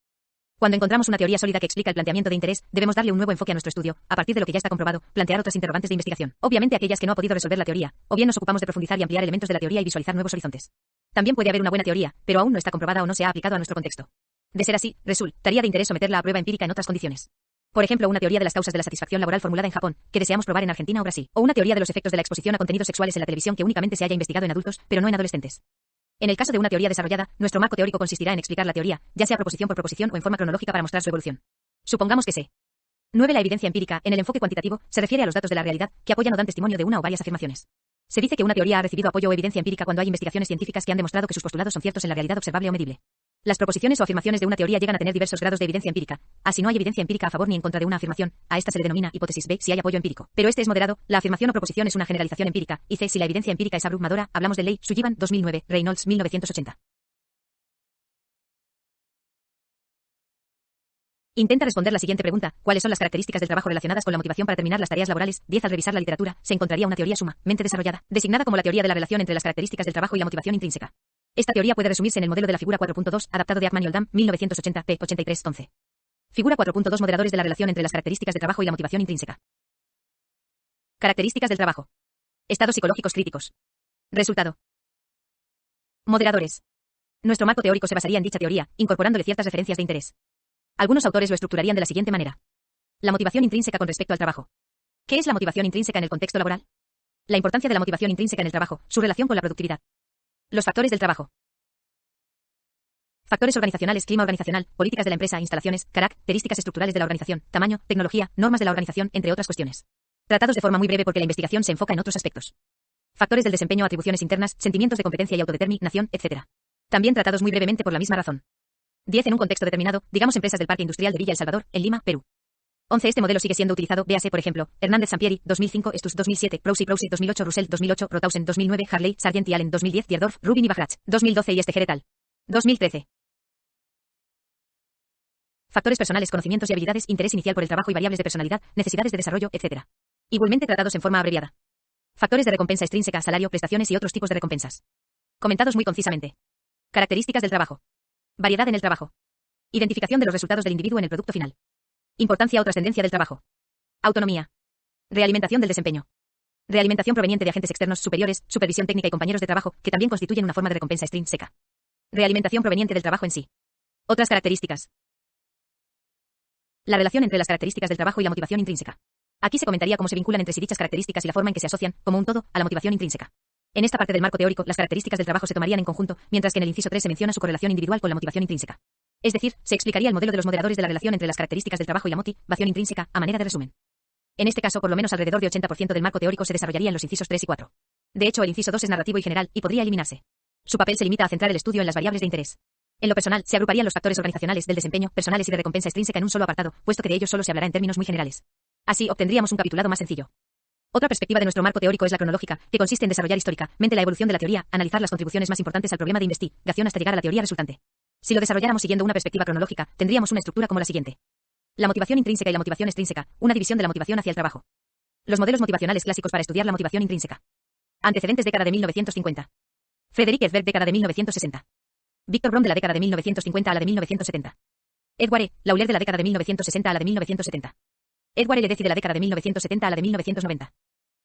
Cuando encontramos una teoría sólida que explica el planteamiento de interés, debemos darle un nuevo enfoque a nuestro estudio, a partir de lo que ya está comprobado, plantear otras interrogantes de investigación, obviamente aquellas que no ha podido resolver la teoría, o bien nos ocupamos de profundizar y ampliar elementos de la teoría y visualizar nuevos horizontes. También puede haber una buena teoría, pero aún no está comprobada o no se ha aplicado a nuestro contexto. De ser así, resultaría de interés someterla a prueba empírica en otras condiciones. Por ejemplo, una teoría de las causas de la satisfacción laboral formulada en Japón, que deseamos probar en Argentina o Brasil, o una teoría de los efectos de la exposición a contenidos sexuales en la televisión que únicamente se haya investigado en adultos, pero no en adolescentes. En el caso de una teoría desarrollada, nuestro marco teórico consistirá en explicar la teoría, ya sea proposición por proposición o en forma cronológica para mostrar su evolución. Supongamos que se 9. La evidencia empírica, en el enfoque cuantitativo, se refiere a los datos de la realidad, que apoyan o dan testimonio de una o varias afirmaciones. Se dice que una teoría ha recibido apoyo o evidencia empírica cuando hay investigaciones científicas que han demostrado que sus postulados son ciertos en la realidad observable o medible. Las proposiciones o afirmaciones de una teoría llegan a tener diversos grados de evidencia empírica. Así no hay evidencia empírica a favor ni en contra de una afirmación, a esta se le denomina hipótesis B si hay apoyo empírico. Pero este es moderado, la afirmación o proposición es una generalización empírica, y C si la evidencia empírica es abrumadora, hablamos de Ley, Sullivan, 2009, Reynolds, 1980. Intenta responder la siguiente pregunta. ¿Cuáles son las características del trabajo relacionadas con la motivación para terminar las tareas laborales? 10. Al revisar la literatura, se encontraría una teoría sumamente desarrollada, designada como la teoría de la relación entre las características del trabajo y la motivación intrínseca. Esta teoría puede resumirse en el modelo de la figura 4.2, adaptado de Ackman y Oldham, 1980, p. 83-11. Figura 4.2. Moderadores de la relación entre las características de trabajo y la motivación intrínseca. Características del trabajo. Estados psicológicos críticos. Resultado. Moderadores. Nuestro marco teórico se basaría en dicha teoría, incorporándole ciertas referencias de interés. Algunos autores lo estructurarían de la siguiente manera. La motivación intrínseca con respecto al trabajo. ¿Qué es la motivación intrínseca en el contexto laboral? La importancia de la motivación intrínseca en el trabajo, su relación con la productividad. Los factores del trabajo. Factores organizacionales, clima organizacional, políticas de la empresa, instalaciones, características estructurales de la organización, tamaño, tecnología, normas de la organización, entre otras cuestiones. Tratados de forma muy breve porque la investigación se enfoca en otros aspectos. Factores del desempeño, atribuciones internas, sentimientos de competencia y autodeterminación, etc. También tratados muy brevemente por la misma razón. 10. En un contexto determinado, digamos empresas del Parque Industrial de Villa El Salvador, en Lima, Perú. 11. Este modelo sigue siendo utilizado, véase por ejemplo, Hernández Sampieri, 2005, Estus 2007, Prousi 2008, Russell 2008, Rothausen 2009, Harley, Sargent y Allen 2010, Dierdorf, Rubin y Bachrach, 2012 y Esteger et al. 2013. Factores personales, conocimientos y habilidades, interés inicial por el trabajo y variables de personalidad, necesidades de desarrollo, etc. Igualmente tratados en forma abreviada. Factores de recompensa extrínseca, salario, prestaciones y otros tipos de recompensas. Comentados muy concisamente. Características del trabajo. Variedad en el trabajo. Identificación de los resultados del individuo en el producto final. Importancia o trascendencia del trabajo. Autonomía. Realimentación del desempeño. Realimentación proveniente de agentes externos superiores, supervisión técnica y compañeros de trabajo, que también constituyen una forma de recompensa extrínseca. Realimentación proveniente del trabajo en sí. Otras características. La relación entre las características del trabajo y la motivación intrínseca. Aquí se comentaría cómo se vinculan entre sí dichas características y la forma en que se asocian, como un todo, a la motivación intrínseca. En esta parte del marco teórico, las características del trabajo se tomarían en conjunto, mientras que en el inciso 3 se menciona su correlación individual con la motivación intrínseca. Es decir, se explicaría el modelo de los moderadores de la relación entre las características del trabajo y la motivación intrínseca, a manera de resumen. En este caso, por lo menos alrededor de 80% del marco teórico se desarrollaría en los incisos 3 y 4. De hecho, el inciso 2 es narrativo y general, y podría eliminarse. Su papel se limita a centrar el estudio en las variables de interés. En lo personal, se agruparían los factores organizacionales, del desempeño, personales y de recompensa extrínseca en un solo apartado, puesto que de ellos solo se hablará en términos muy generales. Así, obtendríamos un capitulado más sencillo. Otra perspectiva de nuestro marco teórico es la cronológica, que consiste en desarrollar históricamente la evolución de la teoría, analizar las contribuciones más importantes al problema de investigación hasta llegar a la teoría resultante. Si lo desarrolláramos siguiendo una perspectiva cronológica, tendríamos una estructura como la siguiente. La motivación intrínseca y la motivación extrínseca, una división de la motivación hacia el trabajo. Los modelos motivacionales clásicos para estudiar la motivación intrínseca. Antecedentes década de 1950. Frederick Edberg década de 1960. Víctor Brom de la década de 1950 a la de 1970. Edward E. Lauler de la década de 1960 a la de 1970. Edward L. Deci de la década de 1970 a la de 1990.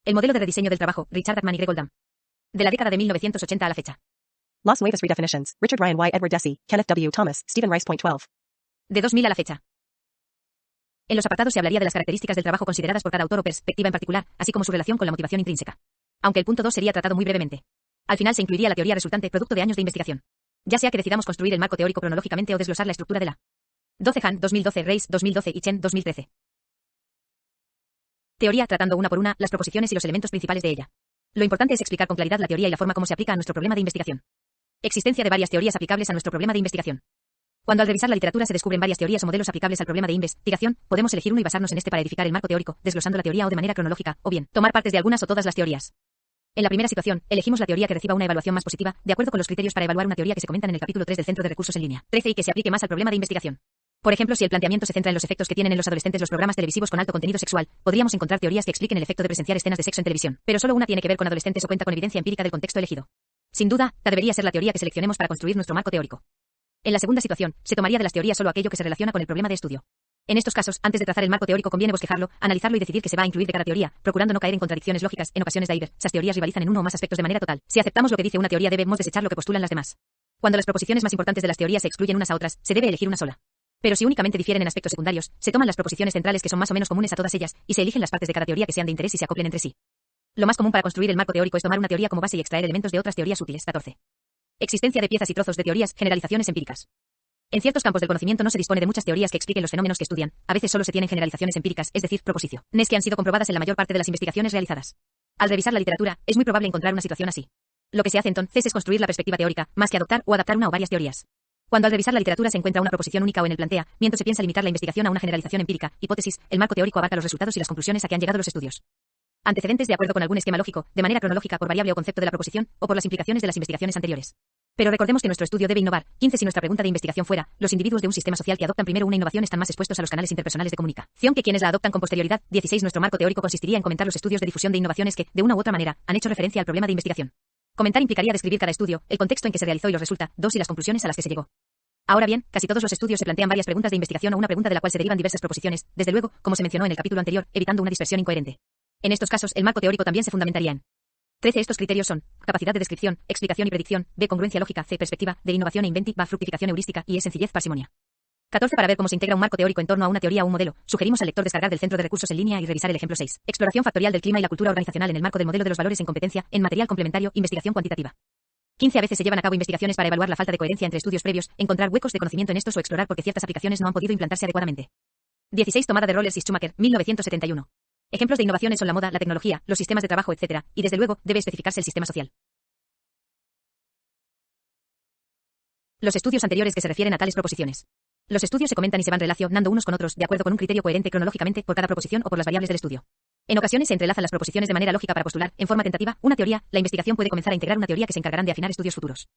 El modelo de rediseño del trabajo, Richard Ackman y Greg Oldham. De la década de 1980 a la fecha. Las Nuevas Redefinitions, Richard Ryan Y. Edward Deci, Kenneth W. Thomas, Stephen Rice. Point 12. De 2000 a la fecha. En los apartados se hablaría de las características del trabajo consideradas por cada autor o perspectiva en particular, así como su relación con la motivación intrínseca. Aunque el punto 2 sería tratado muy brevemente. Al final se incluiría la teoría resultante, producto de años de investigación. Ya sea que decidamos construir el marco teórico cronológicamente o desglosar la estructura de la 12 Han, 2012, Reis, 2012 y Chen, 2013. Teoría tratando una por una las proposiciones y los elementos principales de ella. Lo importante es explicar con claridad la teoría y la forma como se aplica a nuestro problema de investigación. Existencia de varias teorías aplicables a nuestro problema de investigación. Cuando al revisar la literatura se descubren varias teorías o modelos aplicables al problema de investigación, podemos elegir uno y basarnos en este para edificar el marco teórico, desglosando la teoría o de manera cronológica, o bien, tomar partes de algunas o todas las teorías. En la primera situación, elegimos la teoría que reciba una evaluación más positiva, de acuerdo con los criterios para evaluar una teoría que se comentan en el capítulo 3 del Centro de Recursos en Línea 13 y que se aplique más al problema de investigación. Por ejemplo, si el planteamiento se centra en los efectos que tienen en los adolescentes los programas televisivos con alto contenido sexual, podríamos encontrar teorías que expliquen el efecto de presenciar escenas de sexo en televisión, pero solo una tiene que ver con adolescentes o cuenta con evidencia empírica del contexto elegido. Sin duda, esta debería ser la teoría que seleccionemos para construir nuestro marco teórico. En la segunda situación, se tomaría de las teorías solo aquello que se relaciona con el problema de estudio. En estos casos, antes de trazar el marco teórico conviene bosquejarlo, analizarlo y decidir qué se va a incluir de cada teoría, procurando no caer en contradicciones lógicas. En ocasiones esas teorías rivalizan en uno o más aspectos de manera total. Si aceptamos lo que dice una teoría, debemos desechar lo que postulan las demás. Cuando las proposiciones más importantes de las teorías se excluyen unas a otras, se debe elegir una sola. Pero si únicamente difieren en aspectos secundarios, se toman las proposiciones centrales que son más o menos comunes a todas ellas, y se eligen las partes de cada teoría que sean de interés y se acoplen entre sí. Lo más común para construir el marco teórico es tomar una teoría como base y extraer elementos de otras teorías útiles. 14. Existencia de piezas y trozos de teorías, generalizaciones empíricas. En ciertos campos del conocimiento no se dispone de muchas teorías que expliquen los fenómenos que estudian, a veces solo se tienen generalizaciones empíricas, es decir, proposiciones que han sido comprobadas en la mayor parte de las investigaciones realizadas. Al revisar la literatura, es muy probable encontrar una situación así. Lo que se hace entonces es construir la perspectiva teórica, más que adoptar o adaptar una o varias teorías. Cuando al revisar la literatura se encuentra una proposición única o en el planteamiento se piensa limitar la investigación a una generalización empírica, hipótesis, el marco teórico abarca los resultados y las conclusiones a que han llegado los estudios. Antecedentes de acuerdo con algún esquema lógico, de manera cronológica por variable o concepto de la proposición, o por las implicaciones de las investigaciones anteriores. Pero recordemos que nuestro estudio debe innovar. 15. Si nuestra pregunta de investigación fuera, los individuos de un sistema social que adoptan primero una innovación están más expuestos a los canales interpersonales de comunicación que quienes la adoptan con posterioridad. 16. Nuestro marco teórico consistiría en comentar los estudios de difusión de innovaciones que, de una u otra manera, han hecho referencia al problema de investigación. Comentar implicaría describir cada estudio, el contexto en que se realizó y los resultados. 2. Y las conclusiones a las que se llegó. Ahora bien, casi todos los estudios se plantean varias preguntas de investigación o una pregunta de la cual se derivan diversas proposiciones, desde luego, como se mencionó en el capítulo anterior, evitando una dispersión incoherente. En estos casos, el marco teórico también se fundamentaría en 13. Estos criterios son: capacidad de descripción, explicación y predicción, B. Congruencia lógica, C. Perspectiva, D. Innovación e inventiva, fructificación heurística y E. Sencillez, parsimonia. 14. Para ver cómo se integra un marco teórico en torno a una teoría o un modelo, sugerimos al lector descargar del centro de recursos en línea y revisar el ejemplo 6. Exploración factorial del clima y la cultura organizacional en el marco del modelo de los valores en competencia, en material complementario, investigación cuantitativa. 15. A veces se llevan a cabo investigaciones para evaluar la falta de coherencia entre estudios previos, encontrar huecos de conocimiento en estos o explorar por qué ciertas aplicaciones no han podido implantarse adecuadamente. 16. Tomada de Rollers y Schumacher, 1971. Ejemplos de innovaciones son la moda, la tecnología, los sistemas de trabajo, etc. Y desde luego, debe especificarse el sistema social. Los estudios anteriores que se refieren a tales proposiciones. Los estudios se comentan y se van relacionando unos con otros, de acuerdo con un criterio coherente cronológicamente, por cada proposición o por las variables del estudio. En ocasiones se entrelazan las proposiciones de manera lógica para postular, en forma tentativa, una teoría. La investigación puede comenzar a integrar una teoría que se encargarán de afinar estudios futuros.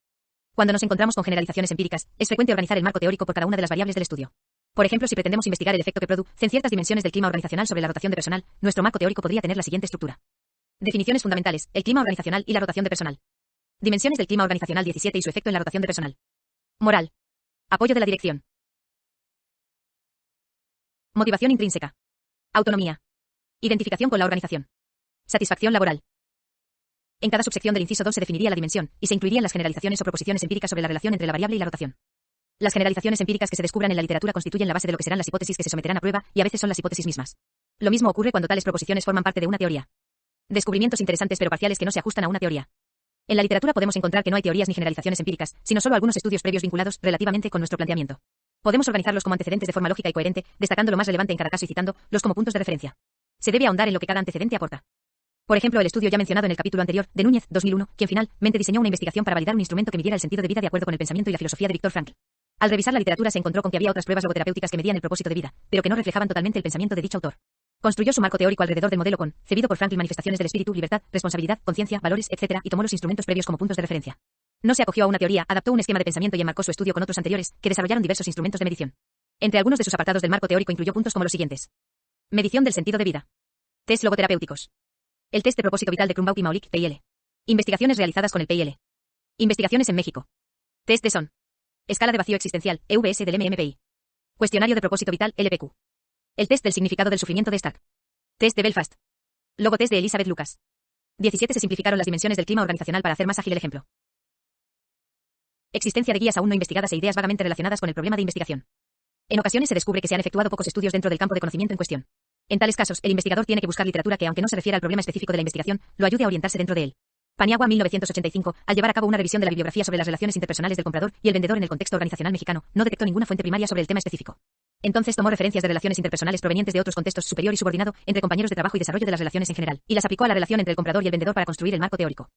Cuando nos encontramos con generalizaciones empíricas, es frecuente organizar el marco teórico por cada una de las variables del estudio. Por ejemplo, si pretendemos investigar el efecto que producen ciertas dimensiones del clima organizacional sobre la rotación de personal, nuestro marco teórico podría tener la siguiente estructura. Definiciones fundamentales: el clima organizacional y la rotación de personal. Dimensiones del clima organizacional 17 y su efecto en la rotación de personal. Moral. Apoyo de la dirección. Motivación intrínseca. Autonomía. Identificación con la organización. Satisfacción laboral. En cada subsección del inciso 2 se definiría la dimensión, y se incluirían las generalizaciones o proposiciones empíricas sobre la relación entre la variable y la rotación. Las generalizaciones empíricas que se descubran en la literatura constituyen la base de lo que serán las hipótesis que se someterán a prueba, y a veces son las hipótesis mismas. Lo mismo ocurre cuando tales proposiciones forman parte de una teoría. Descubrimientos interesantes pero parciales que no se ajustan a una teoría. En la literatura podemos encontrar que no hay teorías ni generalizaciones empíricas, sino solo algunos estudios previos vinculados relativamente con nuestro planteamiento. Podemos organizarlos como antecedentes de forma lógica y coherente, destacando lo más relevante en cada caso y citándolos como puntos de referencia. Se debe ahondar en lo que cada antecedente aporta. Por ejemplo, el estudio ya mencionado en el capítulo anterior, de Núñez, 2001, quien finalmente diseñó una investigación para validar un instrumento que midiera el sentido de vida de acuerdo con el pensamiento y la filosofía de Viktor Frankl. Al revisar la literatura se encontró con que había otras pruebas logoterapéuticas que medían el propósito de vida, pero que no reflejaban totalmente el pensamiento de dicho autor. Construyó su marco teórico alrededor del modelo concebido por Frankl: manifestaciones del espíritu, libertad, responsabilidad, conciencia, valores, etc., y tomó los instrumentos previos como puntos de referencia. No se acogió a una teoría, adaptó un esquema de pensamiento y enmarcó su estudio con otros anteriores, que desarrollaron diversos instrumentos de medición. Entre algunos de sus apartados del marco teórico incluyó puntos como los siguientes: medición del sentido de vida. Test logoterapéuticos. El test de propósito vital de Krumbaugh y Maulik, PIL. Investigaciones realizadas con el PIL. Investigaciones en México. Test de SON. Escala de vacío existencial, EVS del MMPI. Cuestionario de propósito vital, LPQ. El test del significado del sufrimiento de Stack. Test de Belfast. Logo test de Elizabeth Lucas. 17. Se simplificaron las dimensiones del clima organizacional para hacer más ágil el ejemplo. Existencia de guías aún no investigadas e ideas vagamente relacionadas con el problema de investigación. En ocasiones se descubre que se han efectuado pocos estudios dentro del campo de conocimiento en cuestión. En tales casos, el investigador tiene que buscar literatura que, aunque no se refiera al problema específico de la investigación, lo ayude a orientarse dentro de él. Paniagua, 1985, al llevar a cabo una revisión de la bibliografía sobre las relaciones interpersonales del comprador y el vendedor en el contexto organizacional mexicano, no detectó ninguna fuente primaria sobre el tema específico. Entonces tomó referencias de relaciones interpersonales provenientes de otros contextos superior y subordinado, entre compañeros de trabajo y desarrollo de las relaciones en general, y las aplicó a la relación entre el comprador y el vendedor para construir el marco teórico.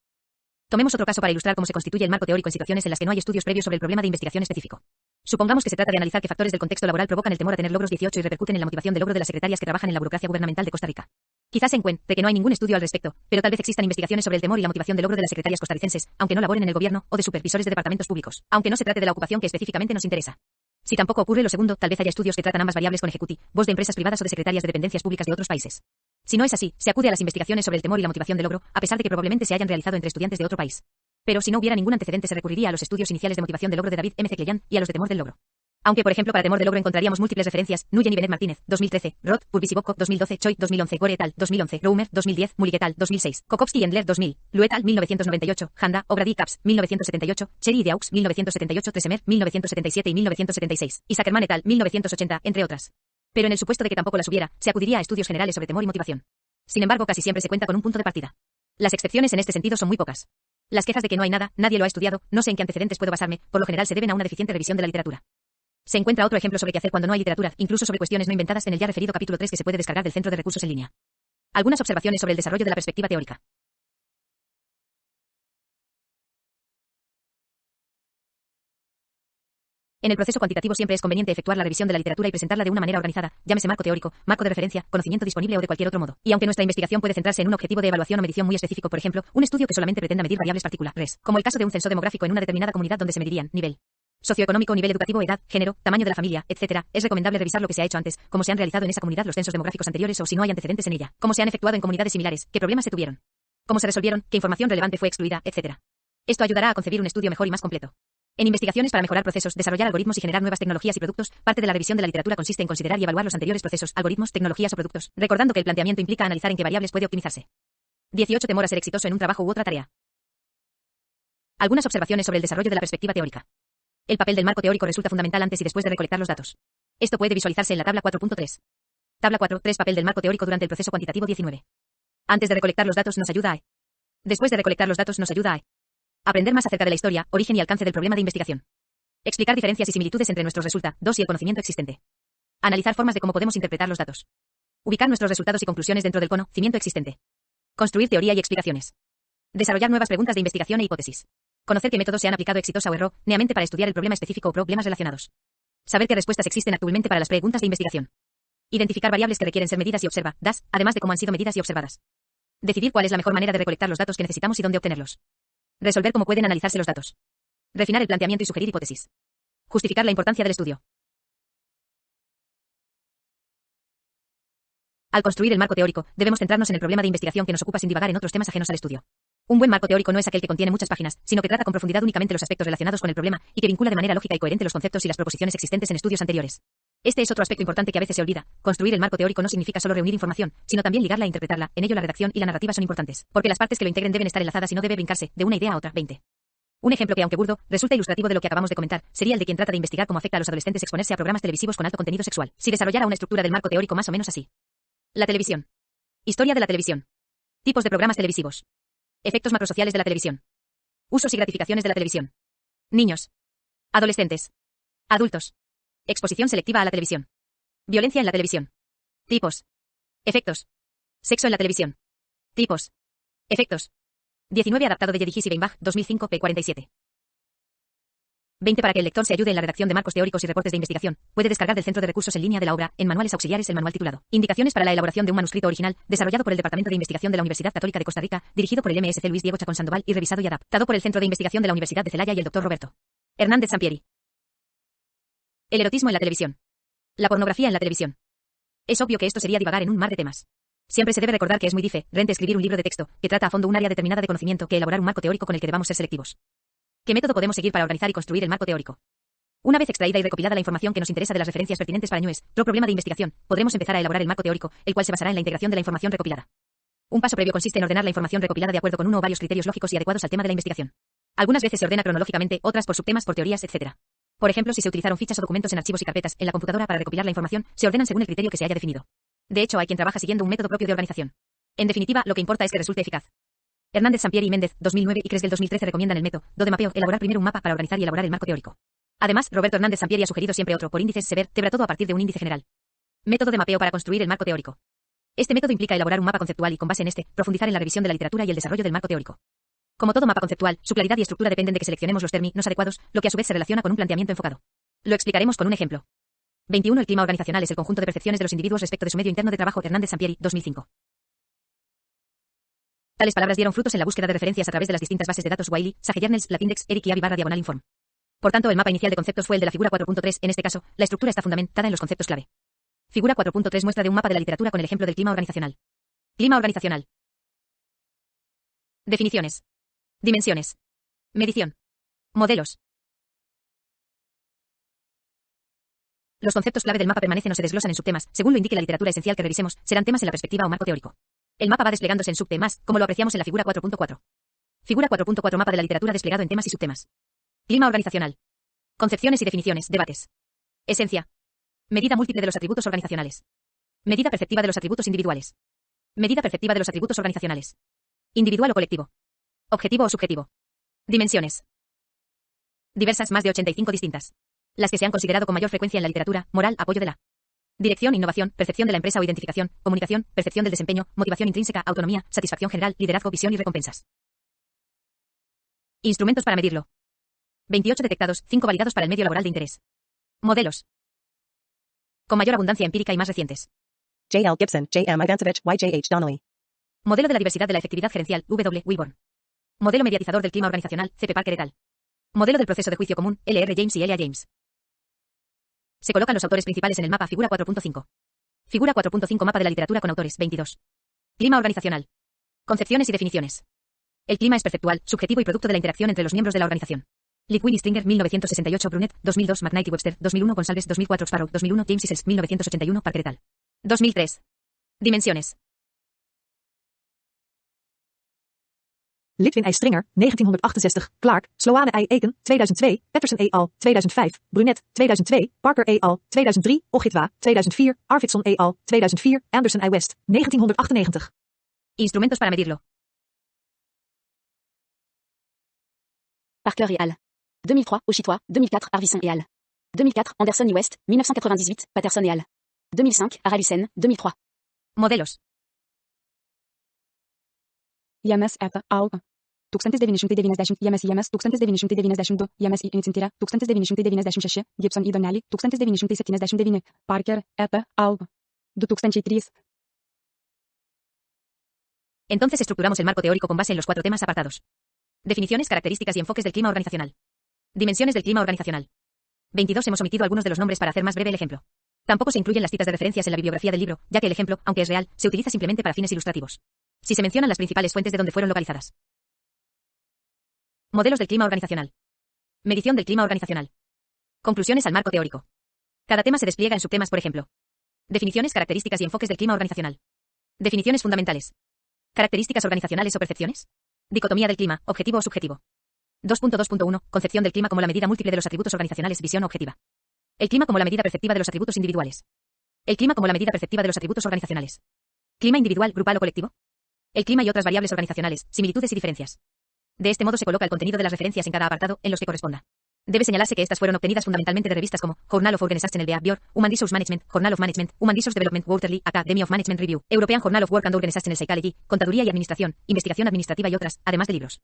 Tomemos otro caso para ilustrar cómo se constituye el marco teórico en situaciones en las que no hay estudios previos sobre el problema de investigación específico. Supongamos que se trata de analizar qué factores del contexto laboral provocan el temor a tener logros 18 y repercuten en la motivación de logro de las secretarias que trabajan en la burocracia gubernamental de Costa Rica. Quizás se encuentre que no hay ningún estudio al respecto, pero tal vez existan investigaciones sobre el temor y la motivación de logro de las secretarias costarricenses, aunque no laboren en el gobierno, o de supervisores de departamentos públicos, aunque no se trate de la ocupación que específicamente nos interesa. Si tampoco ocurre lo segundo, tal vez haya estudios que tratan ambas variables con ejecutivos de empresas privadas o de secretarias de dependencias públicas de otros países. Si no es así, se acude a las investigaciones sobre el temor y la motivación de logro, a pesar de que probablemente se hayan realizado entre estudiantes de otro país. Pero si no hubiera ningún antecedente, se recurriría a los estudios iniciales de motivación de logro de David M. Cleland y a los de temor del logro. Aunque, por ejemplo, para temor del logro encontraríamos múltiples referencias: Nguyen y Benet Martínez, 2013, Roth, Purvis y Bocco, 2012, Choi, 2011, Gore et al, 2011, Roumer, 2010, Mulik et al, 2006, Kokowski y Endler, 2000, Luet al, 1998, Handa, Obrady y Capps, 1978, Cherry y de Aux, 1978, Tresemer, 1977 y 1976, y Zuckerman et al, 1980, entre otras. Pero en el supuesto de que tampoco las hubiera, se acudiría a estudios generales sobre temor y motivación. Sin embargo, casi siempre se cuenta con un punto de partida. Las excepciones en este sentido son muy pocas. Las quejas de que no hay nada, nadie lo ha estudiado, no sé en qué antecedentes puedo basarme, por lo general se deben a una deficiente revisión de la literatura. Se encuentra otro ejemplo sobre qué hacer cuando no hay literatura, incluso sobre cuestiones no inventadas, en el ya referido capítulo 3 que se puede descargar del centro de recursos en línea. Algunas observaciones sobre el desarrollo de la perspectiva teórica. En el proceso cuantitativo siempre es conveniente efectuar la revisión de la literatura y presentarla de una manera organizada, llámese marco teórico, marco de referencia, conocimiento disponible o de cualquier otro modo. Y aunque nuestra investigación puede centrarse en un objetivo de evaluación o medición muy específico, por ejemplo, un estudio que solamente pretenda medir variables particulares, como el caso de un censo demográfico en una determinada comunidad donde se medirían nivel socioeconómico, nivel educativo, edad, género, tamaño de la familia, etc., es recomendable revisar lo que se ha hecho antes, cómo se han realizado en esa comunidad los censos demográficos anteriores o si no hay antecedentes en ella, cómo se han efectuado en comunidades similares, qué problemas se tuvieron, cómo se resolvieron, qué información relevante fue excluida, etc. Esto ayudará a concebir un estudio mejor y más completo. En investigaciones para mejorar procesos, desarrollar algoritmos y generar nuevas tecnologías y productos, parte de la revisión de la literatura consiste en considerar y evaluar los anteriores procesos, algoritmos, tecnologías o productos, recordando que el planteamiento implica analizar en qué variables puede optimizarse. 18 temor a ser exitoso en un trabajo u otra tarea. Algunas observaciones sobre el desarrollo de la perspectiva teórica. El papel del marco teórico resulta fundamental antes y después de recolectar los datos. Esto puede visualizarse en la tabla 4.3. Tabla 4.3 Papel del marco teórico durante el proceso cuantitativo 19. Antes de recolectar los datos nos ayuda a Después de recolectar los datos nos ayuda a aprender más acerca de la historia, origen y alcance del problema de investigación. Explicar diferencias y similitudes entre nuestros resultados y el conocimiento existente. Analizar formas de cómo podemos interpretar los datos. Ubicar nuestros resultados y conclusiones dentro del conocimiento existente. Construir teoría y explicaciones. Desarrollar nuevas preguntas de investigación e hipótesis. Conocer qué métodos se han aplicado exitosa o erróneamente para estudiar el problema específico o problemas relacionados. Saber qué respuestas existen actualmente para las preguntas de investigación. Identificar variables que requieren ser medidas y observadas, además de cómo han sido medidas y observadas. Decidir cuál es la mejor manera de recolectar los datos que necesitamos y dónde obtenerlos. Resolver cómo pueden analizarse los datos. Refinar el planteamiento y sugerir hipótesis. Justificar la importancia del estudio. Al construir el marco teórico, debemos centrarnos en el problema de investigación que nos ocupa sin divagar en otros temas ajenos al estudio. Un buen marco teórico no es aquel que contiene muchas páginas, sino que trata con profundidad únicamente los aspectos relacionados con el problema y que vincula de manera lógica y coherente los conceptos y las proposiciones existentes en estudios anteriores. Este es otro aspecto importante que a veces se olvida. Construir el marco teórico no significa solo reunir información, sino también ligarla e interpretarla. En ello la redacción y la narrativa son importantes, porque las partes que lo integren deben estar enlazadas y no debe brincarse de una idea a otra. 20. Un ejemplo que, aunque burdo, resulta ilustrativo de lo que acabamos de comentar, sería el de quien trata de investigar cómo afecta a los adolescentes exponerse a programas televisivos con alto contenido sexual. Si desarrollara una estructura del marco teórico más o menos así. La televisión. Historia de la televisión. Tipos de programas televisivos. Efectos macrosociales de la televisión. Usos y gratificaciones de la televisión. Niños. Adolescentes. Adultos. Exposición selectiva a la televisión. Violencia en la televisión. Tipos. Efectos. Sexo en la televisión. Tipos. Efectos. 19 adaptado de Yedihis y Beinbach, 2005, p. 47. 20 Para que el lector se ayude en la redacción de marcos teóricos y reportes de investigación, puede descargar del centro de recursos en línea de la obra, en manuales auxiliares el manual titulado Indicaciones para la elaboración de un manuscrito original, desarrollado por el Departamento de Investigación de la Universidad Católica de Costa Rica, dirigido por el MSc Luis Diego Chacón Sandoval y revisado y adaptado por el Centro de Investigación de la Universidad de Celaya y el Dr. Roberto Hernández Sampieri. El erotismo en la televisión. La pornografía en la televisión. Es obvio que esto sería divagar en un mar de temas. Siempre se debe recordar que es muy diferente escribir un libro de texto, que trata a fondo un área determinada de conocimiento, que elaborar un marco teórico con el que debamos ser selectivos. ¿Qué método podemos seguir para organizar y construir el marco teórico? Una vez extraída y recopilada la información que nos interesa de las referencias pertinentes para nuestro problema de investigación, podremos empezar a elaborar el marco teórico, el cual se basará en la integración de la información recopilada. Un paso previo consiste en ordenar la información recopilada de acuerdo con uno o varios criterios lógicos y adecuados al tema de la investigación. Algunas veces se ordena cronológicamente, otras por subtemas, por teorías, etc. Por ejemplo, si se utilizaron fichas o documentos en archivos y carpetas en la computadora para recopilar la información, se ordenan según el criterio que se haya definido. De hecho, hay quien trabaja siguiendo un método propio de organización. En definitiva, lo que importa es que resulte eficaz. Hernández Sampieri y Méndez, 2009 y Cresgel 2013 recomiendan el método de mapeo, elaborar primero un mapa para organizar y elaborar el marco teórico. Además, Roberto Hernández Sampieri ha sugerido siempre otro, por índices, se vertebra todo a partir de un índice general. Método de mapeo para construir el marco teórico. Este método implica elaborar un mapa conceptual y, con base en este, profundizar en la revisión de la literatura y el desarrollo del marco teórico. Como todo mapa conceptual, su claridad y estructura dependen de que seleccionemos los términos adecuados, lo que a su vez se relaciona con un planteamiento enfocado. Lo explicaremos con un ejemplo. 21 El clima organizacional es el conjunto de percepciones de los individuos respecto de su medio interno de trabajo. Hernández Sampieri, 2005. Tales palabras dieron frutos en la búsqueda de referencias a través de las distintas bases de datos Wiley, Sage Journals, Latindex, Eric y /Inform. Por tanto, el mapa inicial de conceptos fue el de la figura 4.3. En este caso, la estructura está fundamentada en los conceptos clave. Figura 4.3 muestra de un mapa de la literatura con el ejemplo del clima organizacional. Clima organizacional. Definiciones. Dimensiones. Medición. Modelos. Los conceptos clave del mapa permanecen o se desglosan en subtemas, según lo indique la literatura esencial que revisemos, serán temas en la perspectiva o marco teórico. El mapa va desplegándose en subtemas, como lo apreciamos en la figura 4.4. Figura 4.4 Mapa de la literatura desplegado en temas y subtemas. Clima organizacional. Concepciones y definiciones, debates. Esencia. Medida múltiple de los atributos organizacionales. Medida perceptiva de los atributos individuales. Medida perceptiva de los atributos organizacionales. Individual o colectivo. Objetivo o subjetivo. Dimensiones. Diversas, más de 85 distintas. Las que se han considerado con mayor frecuencia en la literatura: moral, apoyo de la dirección, innovación, percepción de la empresa o identificación, comunicación, percepción del desempeño, motivación intrínseca, autonomía, satisfacción general, liderazgo, visión y recompensas. Instrumentos para medirlo. 28 detectados, 5 validados para el medio laboral de interés. Modelos. Con mayor abundancia empírica y más recientes. J.L. Gibson, J.M. Ivancevich, Y.J.H. Donnelly. Modelo de la diversidad de la efectividad gerencial, W. Wilborn. Modelo mediatizador del clima organizacional, C.P. Parker et al. Modelo del proceso de juicio común, L.R. James y L.A. James. Se colocan los autores principales en el mapa, figura 4.5. Figura 4.5, mapa de la literatura con autores, 22. Clima organizacional. Concepciones y definiciones. El clima es perceptual, subjetivo y producto de la interacción entre los miembros de la organización. Litwin Stringer, 1968, Brunet, 2002, McKnight y Webster, 2001, González, 2004, Sparrow, 2001, James y Sells, 1981, Parker et al. 2003. Dimensiones. Litwin I. Stringer, 1968, Clark, Sloane I. Aiken, 2002, Patterson et al., 2005, Brunet, 2002, Parker et al., 2003, Ogitwa, 2004, Arvidsson et al., 2004, Anderson I. West, 1998. Instrumentos para medirlo. Parker et al. 2003, Ochitwa, 2004, Arvidsson et al. 2004, Anderson I. West, 1998, Patterson et al. 2005, Aralucen, 2003. Modelos. YMS app al. 1999 YMS 1999 YMS I Incintira 1996 Gibson I Donnelly 1979 Parker app al. 2003. Entonces estructuramos el marco teórico con base en los 4 temas apartados. Definiciones, características y enfoques del clima organizacional. Dimensiones del clima organizacional. 22. Hemos omitido algunos de los nombres para hacer más breve el ejemplo. Tampoco se incluyen las citas de referencias en la bibliografía del libro, ya que el ejemplo, aunque es real, se utiliza simplemente para fines ilustrativos. Si se mencionan las principales fuentes de donde fueron localizadas. Modelos del clima organizacional. Medición del clima organizacional. Conclusiones al marco teórico. Cada tema se despliega en subtemas, por ejemplo. Definiciones, características y enfoques del clima organizacional. Definiciones fundamentales. Características organizacionales o percepciones. Dicotomía del clima, objetivo o subjetivo. 2.2.1. Concepción del clima como la medida múltiple de los atributos organizacionales, visión objetiva. El clima como la medida perceptiva de los atributos individuales. El clima como la medida perceptiva de los atributos organizacionales. Clima individual, grupal o colectivo. El clima y otras variables organizacionales, similitudes y diferencias. De este modo se coloca el contenido de las referencias en cada apartado, en los que corresponda. Debe señalarse que estas fueron obtenidas fundamentalmente de revistas como Journal of Organization LBA, Bior, Human Resource Management, Journal of Management, Human Resource Development Quarterly, Academy of Management Review, European Journal of Work and Organization Psychology, Contaduría y Administración, Investigación Administrativa y otras, además de libros.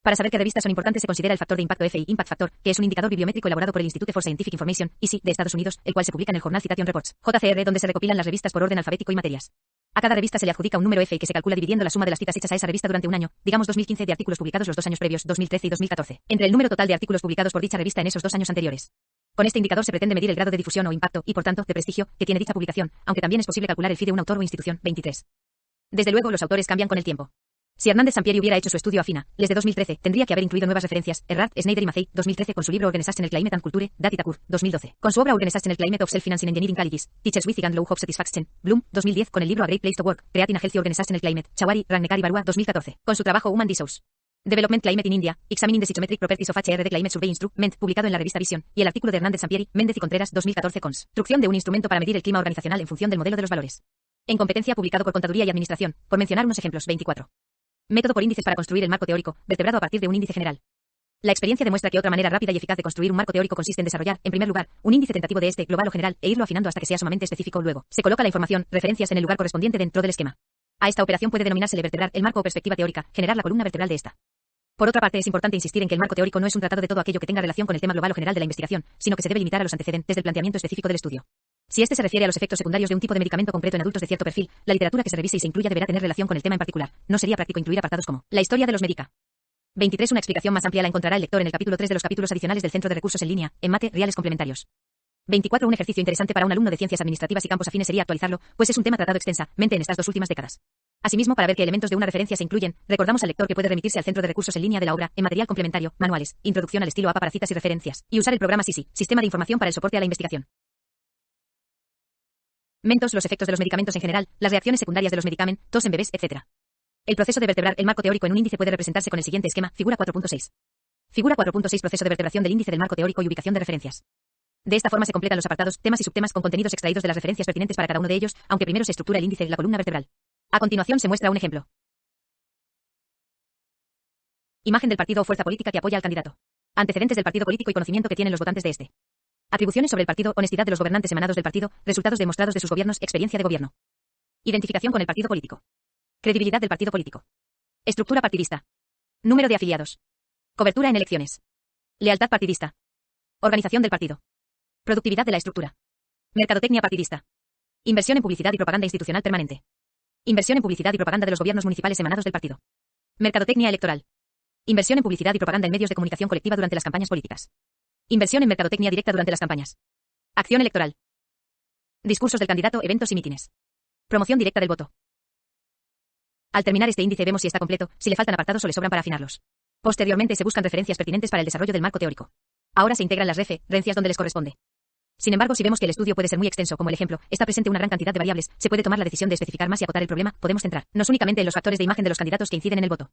Para saber qué revistas son importantes se considera el factor de impacto FI, Impact Factor, que es un indicador bibliométrico elaborado por el Institute for Scientific Information, ISI, de Estados Unidos, el cual se publica en el Journal Citation Reports, JCR, donde se recopilan las revistas por orden alfabético y materias. A cada revista se le adjudica un número FI que se calcula dividiendo la suma de las citas hechas a esa revista durante un año, digamos 2015 de artículos publicados los 2 años previos, 2013 y 2014, entre el número total de artículos publicados por dicha revista en esos 2 años anteriores. Con este indicador se pretende medir el grado de difusión o impacto, y por tanto, de prestigio, que tiene dicha publicación, aunque también es posible calcular el FI de un autor o institución. 23. Desde luego los autores cambian con el tiempo. Si Hernández Sampieri hubiera hecho su estudio afina, desde 2013, tendría que haber incluido nuevas referencias. Erhard, Schneider y Maffei, 2013, con su libro Organization el Climate and Culture, Datitakur, 2012. Con su obra Organization el Climate of Self-Financing Engineering Colleges, Teachers with and Low Hope Satisfaction, Bloom, 2010, con el libro A Great Place to Work, Creating a Healthy Organization el Climate, Chawari, Ragnekar y Barua, 2014. Con su trabajo Human Resource Development Climate in India, Examining the Psychometric Properties of HRD Climate Survey Instrument, publicado en la revista Vision, y el artículo de Hernández Sampieri, Méndez y Contreras, 2014, Construcción de un instrumento para medir el clima organizacional en función del modelo de los valores. En competencia, publicado por Contaduría y Administración, por mencionar unos ejemplos. 24. Método por índices para construir el marco teórico, vertebrado a partir de un índice general. La experiencia demuestra que otra manera rápida y eficaz de construir un marco teórico consiste en desarrollar, en primer lugar, un índice tentativo de este, global o general, e irlo afinando hasta que sea sumamente específico. Luego, se coloca la información, referencias en el lugar correspondiente dentro del esquema. A esta operación puede denominarse vertebrar el marco o perspectiva teórica, generar la columna vertebral de esta. Por otra parte, es importante insistir en que el marco teórico no es un tratado de todo aquello que tenga relación con el tema global o general de la investigación, sino que se debe limitar a los antecedentes del planteamiento específico del estudio. Si este se refiere a los efectos secundarios de un tipo de medicamento concreto en adultos de cierto perfil, la literatura que se revise y se incluya deberá tener relación con el tema en particular. No sería práctico incluir apartados como la historia de los medica. 23. Una explicación más amplia la encontrará el lector en el capítulo 3 de los capítulos adicionales del Centro de Recursos en Línea, en Mate, Reales Complementarios. 24. Un ejercicio interesante para un alumno de ciencias administrativas y campos afines sería actualizarlo, pues es un tema tratado extensamente en estas 2 últimas décadas. Asimismo, para ver qué elementos de una referencia se incluyen, recordamos al lector que puede remitirse al Centro de Recursos en Línea de la obra, en material complementario, manuales, introducción al estilo APA para citas y referencias, y usar el programa SISI, Sistema de Información para el Soporte a la Investigación. Mentos, los efectos de los medicamentos en general, las reacciones secundarias de los medicamentos, tos en bebés, etc. El proceso de vertebrar el marco teórico en un índice puede representarse con el siguiente esquema, figura 4.6. Figura 4.6. Proceso de vertebración del índice del marco teórico y ubicación de referencias. De esta forma se completan los apartados, temas y subtemas con contenidos extraídos de las referencias pertinentes para cada uno de ellos, aunque primero se estructura el índice de la columna vertebral. A continuación se muestra un ejemplo. Imagen del partido o fuerza política que apoya al candidato. Antecedentes del partido político y conocimiento que tienen los votantes de este. Atribuciones sobre el partido, honestidad de los gobernantes emanados del partido, resultados demostrados de sus gobiernos, experiencia de gobierno. Identificación con el partido político. Credibilidad del partido político. Estructura partidista. Número de afiliados. Cobertura en elecciones. Lealtad partidista. Organización del partido. Productividad de la estructura. Mercadotecnia partidista. Inversión en publicidad y propaganda institucional permanente. Inversión en publicidad y propaganda de los gobiernos municipales emanados del partido. Mercadotecnia electoral. Inversión en publicidad y propaganda en medios de comunicación colectiva durante las campañas políticas. Inversión en mercadotecnia directa durante las campañas. Acción electoral. Discursos del candidato, eventos y mítines. Promoción directa del voto. Al terminar este índice vemos si está completo, si le faltan apartados o le sobran para afinarlos. Posteriormente se buscan referencias pertinentes para el desarrollo del marco teórico. Ahora se integran las referencias donde les corresponde. Sin embargo, si vemos que el estudio puede ser muy extenso, como el ejemplo, está presente una gran cantidad de variables, se puede tomar la decisión de especificar más y acotar el problema, podemos centrarnos únicamente en los factores de imagen de los candidatos que inciden en el voto.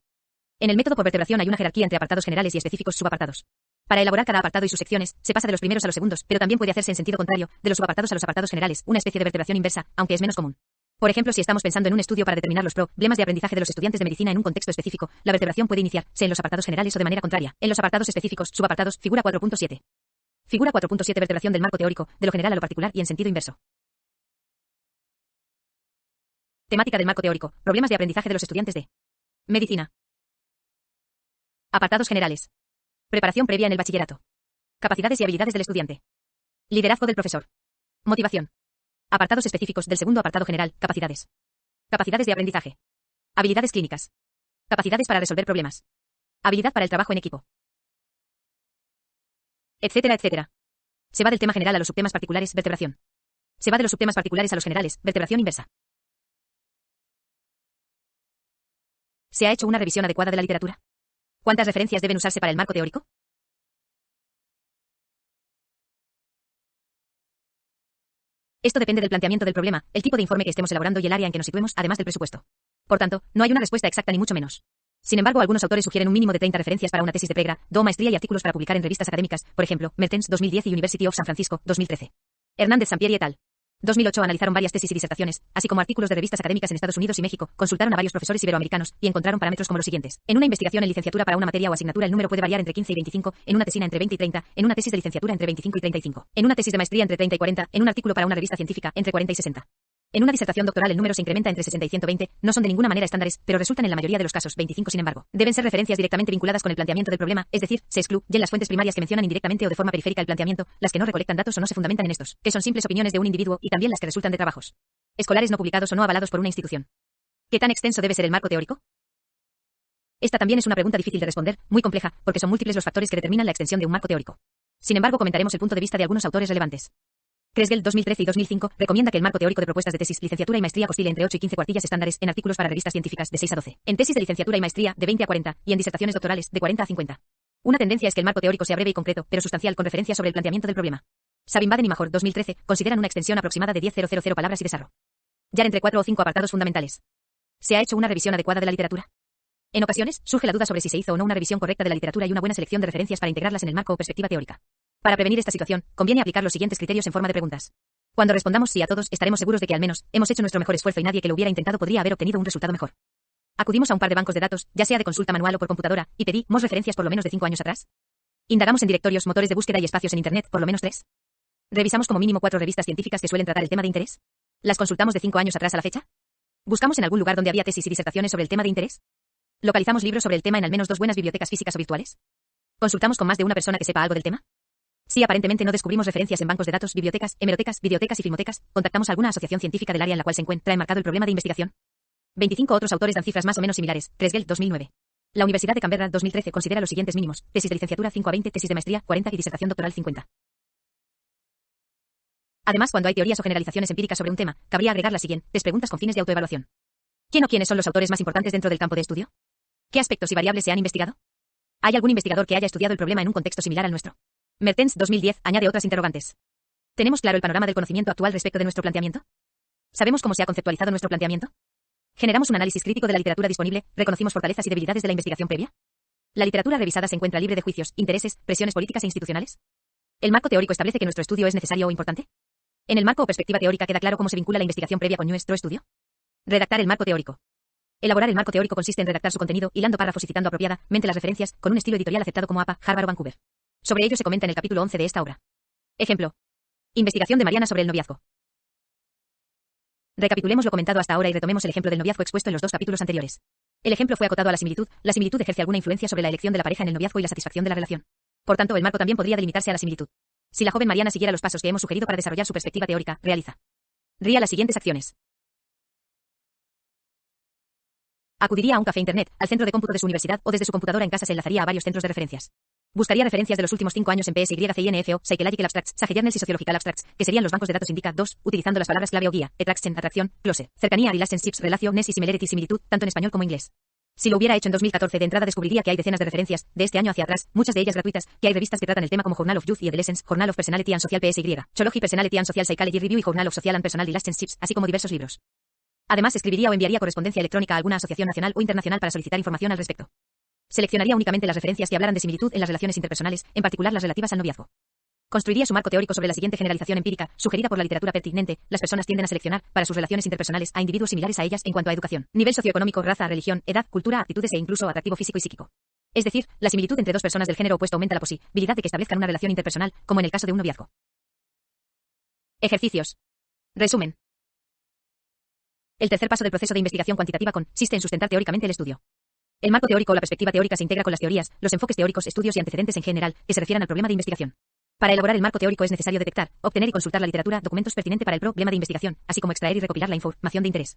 En el método por vertebración hay una jerarquía entre apartados generales y específicos subapartados. Para elaborar cada apartado y sus secciones, se pasa de los primeros a los segundos, pero también puede hacerse en sentido contrario, de los subapartados a los apartados generales, una especie de vertebración inversa, aunque es menos común. Por ejemplo, si estamos pensando en un estudio para determinar los problemas de aprendizaje de los estudiantes de medicina en un contexto específico, la vertebración puede iniciarse en los apartados generales o de manera contraria, en los apartados específicos, subapartados, figura 4.7. Figura 4.7 Vertebración del marco teórico, de lo general a lo particular y en sentido inverso. Temática del marco teórico, problemas de aprendizaje de los estudiantes de medicina. Apartados generales. Preparación previa en el bachillerato. Capacidades y habilidades del estudiante. Liderazgo del profesor. Motivación. Apartados específicos del segundo apartado general, capacidades. Capacidades de aprendizaje. Habilidades clínicas. Capacidades para resolver problemas. Habilidad para el trabajo en equipo. Etcétera, etcétera. Se va del tema general a los subtemas particulares, vertebración. Se va de los subtemas particulares a los generales, vertebración inversa. ¿Se ha hecho una revisión adecuada de la literatura? ¿Cuántas referencias deben usarse para el marco teórico? Esto depende del planteamiento del problema, el tipo de informe que estemos elaborando y el área en que nos situemos, además del presupuesto. Por tanto, no hay una respuesta exacta ni mucho menos. Sin embargo, algunos autores sugieren un mínimo de 30 referencias para una tesis de pregrado, maestría y artículos para publicar en revistas académicas, por ejemplo, Mertens 2010 y University of San Francisco 2013. Hernández Sampieri et al. 2008 analizaron varias tesis y disertaciones, así como artículos de revistas académicas en Estados Unidos y México, consultaron a varios profesores iberoamericanos y encontraron parámetros como los siguientes. En una investigación en licenciatura para una materia o asignatura el número puede variar entre 15 y 25, en una tesina entre 20 y 30, en una tesis de licenciatura entre 25 y 35, en una tesis de maestría entre 30 y 40, en un artículo para una revista científica entre 40 y 60. En una disertación doctoral el número se incrementa entre 60 y 120, no son de ninguna manera estándares, pero resultan en la mayoría de los casos 25 sin embargo. Deben ser referencias directamente vinculadas con el planteamiento del problema, es decir, se excluyen las fuentes primarias que mencionan indirectamente o de forma periférica el planteamiento, las que no recolectan datos o no se fundamentan en estos, que son simples opiniones de un individuo, y también las que resultan de trabajos escolares no publicados o no avalados por una institución. ¿Qué tan extenso debe ser el marco teórico? Esta también es una pregunta difícil de responder, muy compleja, porque son múltiples los factores que determinan la extensión de un marco teórico. Sin embargo, comentaremos el punto de vista de algunos autores relevantes. Kresgel 2013 y 2005 recomienda que el marco teórico de propuestas de tesis, licenciatura y maestría oscile entre 8 y 15 cuartillas estándares en artículos para revistas científicas de 6 a 12, en tesis de licenciatura y maestría de 20 a 40 y en disertaciones doctorales de 40 a 50. Una tendencia es que el marco teórico sea breve y concreto, pero sustancial con referencia sobre el planteamiento del problema. Sabin-Baden y Major 2013 consideran una extensión aproximada de 10.000 palabras y desarrollo. Ya entre 4 o 5 apartados fundamentales. ¿Se ha hecho una revisión adecuada de la literatura? En ocasiones, surge la duda sobre si se hizo o no una revisión correcta de la literatura y una buena selección de referencias para integrarlas en el marco o perspectiva teórica. Para prevenir esta situación, conviene aplicar los siguientes criterios en forma de preguntas. Cuando respondamos sí a todos, estaremos seguros de que al menos hemos hecho nuestro mejor esfuerzo y nadie que lo hubiera intentado podría haber obtenido un resultado mejor. Acudimos a un par de bancos de datos, ya sea de consulta manual o por computadora, y pedimos referencias por lo menos de 5 años atrás. Indagamos en directorios, motores de búsqueda y espacios en Internet, por lo menos 3. Revisamos como mínimo 4 revistas científicas que suelen tratar el tema de interés. ¿Las consultamos de 5 años atrás a la fecha? ¿Buscamos en algún lugar donde había tesis y disertaciones sobre el tema de interés? ¿Localizamos libros sobre el tema en al menos 2 buenas bibliotecas físicas o virtuales? ¿Consultamos con más de una persona que sepa algo del tema? Si aparentemente no descubrimos referencias en bancos de datos, bibliotecas, hemerotecas, videotecas y filmotecas, ¿contactamos a alguna asociación científica del área en la cual se encuentra enmarcado el problema de investigación? 25 otros autores dan cifras más o menos similares. Kresgel 2009. La Universidad de Canberra 2013 considera los siguientes mínimos: tesis de licenciatura 5 a 20, tesis de maestría 40 y disertación doctoral 50. Además, cuando hay teorías o generalizaciones empíricas sobre un tema, cabría agregar las siguientes preguntas con fines de autoevaluación. ¿Quién o quiénes son los autores más importantes dentro del campo de estudio? ¿Qué aspectos y variables se han investigado? ¿Hay algún investigador que haya estudiado el problema en un contexto similar al nuestro? Mertens 2010 añade otras interrogantes. ¿Tenemos claro el panorama del conocimiento actual respecto de nuestro planteamiento? ¿Sabemos cómo se ha conceptualizado nuestro planteamiento? ¿Generamos un análisis crítico de la literatura disponible? ¿Reconocimos fortalezas y debilidades de la investigación previa? ¿La literatura revisada se encuentra libre de juicios, intereses, presiones políticas e institucionales? ¿El marco teórico establece que nuestro estudio es necesario o importante? ¿En el marco o perspectiva teórica queda claro cómo se vincula la investigación previa con nuestro estudio? Redactar el marco teórico. Elaborar el marco teórico consiste en redactar su contenido, hilando párrafos y citando apropiadamente las referencias, con un estilo editorial aceptado como APA, Harvard o Vancouver. Sobre ello se comenta en el capítulo 11 de esta obra. Ejemplo. Investigación de Mariana sobre el noviazgo. Recapitulemos lo comentado hasta ahora y retomemos el ejemplo del noviazgo expuesto en los 2 capítulos anteriores. El ejemplo fue acotado a la similitud. La similitud ejerce alguna influencia sobre la elección de la pareja en el noviazgo y la satisfacción de la relación. Por tanto, el marco también podría delimitarse a la similitud. Si la joven Mariana siguiera los pasos que hemos sugerido para desarrollar su perspectiva teórica, realizaría las siguientes acciones. Acudiría a un café internet, al centro de cómputo de su universidad o desde su computadora en casa se enlazaría a varios centros de referencias. Buscaría referencias de los últimos 5 años en PSY, CINFO, Psychological Abstracts, Sage Journals y Sociological Abstracts, que serían los bancos de datos indica 2, utilizando las palabras clave o guía, attraction, atracción, close, cercanía, relationships, relaciones y similarity, similitud, tanto en español como inglés. Si lo hubiera hecho en 2014 de entrada descubriría que hay decenas de referencias, de este año hacia atrás, muchas de ellas gratuitas, que hay revistas que tratan el tema como Journal of Youth y Adolescence, Journal of Personality and Social PSY, Chology Personality and Social Psychology Review y Journal of Social and Personal Relationships, así como diversos libros. Además, escribiría o enviaría correspondencia electrónica a alguna asociación nacional o internacional para solicitar información al respecto. Seleccionaría únicamente las referencias que hablaran de similitud en las relaciones interpersonales, en particular las relativas al noviazgo. Construiría su marco teórico sobre la siguiente generalización empírica, sugerida por la literatura pertinente: las personas tienden a seleccionar, para sus relaciones interpersonales, a individuos similares a ellas en cuanto a educación, nivel socioeconómico, raza, religión, edad, cultura, actitudes e incluso atractivo físico y psíquico. Es decir, la similitud entre dos personas del género opuesto aumenta la posibilidad de que establezcan una relación interpersonal, como en el caso de un noviazgo. Ejercicios. Resumen. El tercer paso del proceso de investigación cuantitativa consiste en sustentar teóricamente el estudio. El marco teórico o la perspectiva teórica se integra con las teorías, los enfoques teóricos, estudios y antecedentes en general, que se refieran al problema de investigación. Para elaborar el marco teórico es necesario detectar, obtener y consultar la literatura, documentos pertinentes para el problema de investigación, así como extraer y recopilar la información de interés.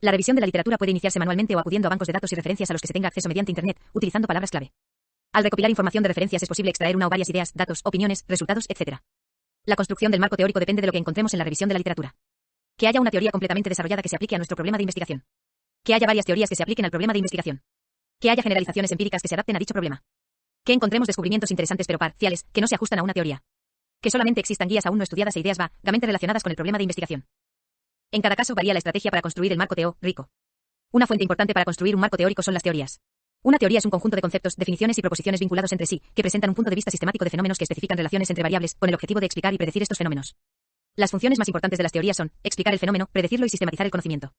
La revisión de la literatura puede iniciarse manualmente o acudiendo a bancos de datos y referencias a los que se tenga acceso mediante Internet, utilizando palabras clave. Al recopilar información de referencias es posible extraer una o varias ideas, datos, opiniones, resultados, etc. La construcción del marco teórico depende de lo que encontremos en la revisión de la literatura. Que haya una teoría completamente desarrollada que se aplique a nuestro problema de investigación. Que haya varias teorías que se apliquen al problema de investigación. Que haya generalizaciones empíricas que se adapten a dicho problema. Que encontremos descubrimientos interesantes pero parciales, que no se ajustan a una teoría. Que solamente existan guías aún no estudiadas e ideas vagamente relacionadas con el problema de investigación. En cada caso varía la estrategia para construir el marco teórico. Una fuente importante para construir un marco teórico son las teorías. Una teoría es un conjunto de conceptos, definiciones y proposiciones vinculados entre sí, que presentan un punto de vista sistemático de fenómenos que especifican relaciones entre variables, con el objetivo de explicar y predecir estos fenómenos. Las funciones más importantes de las teorías son explicar el fenómeno, predecirlo y sistematizar el conocimiento.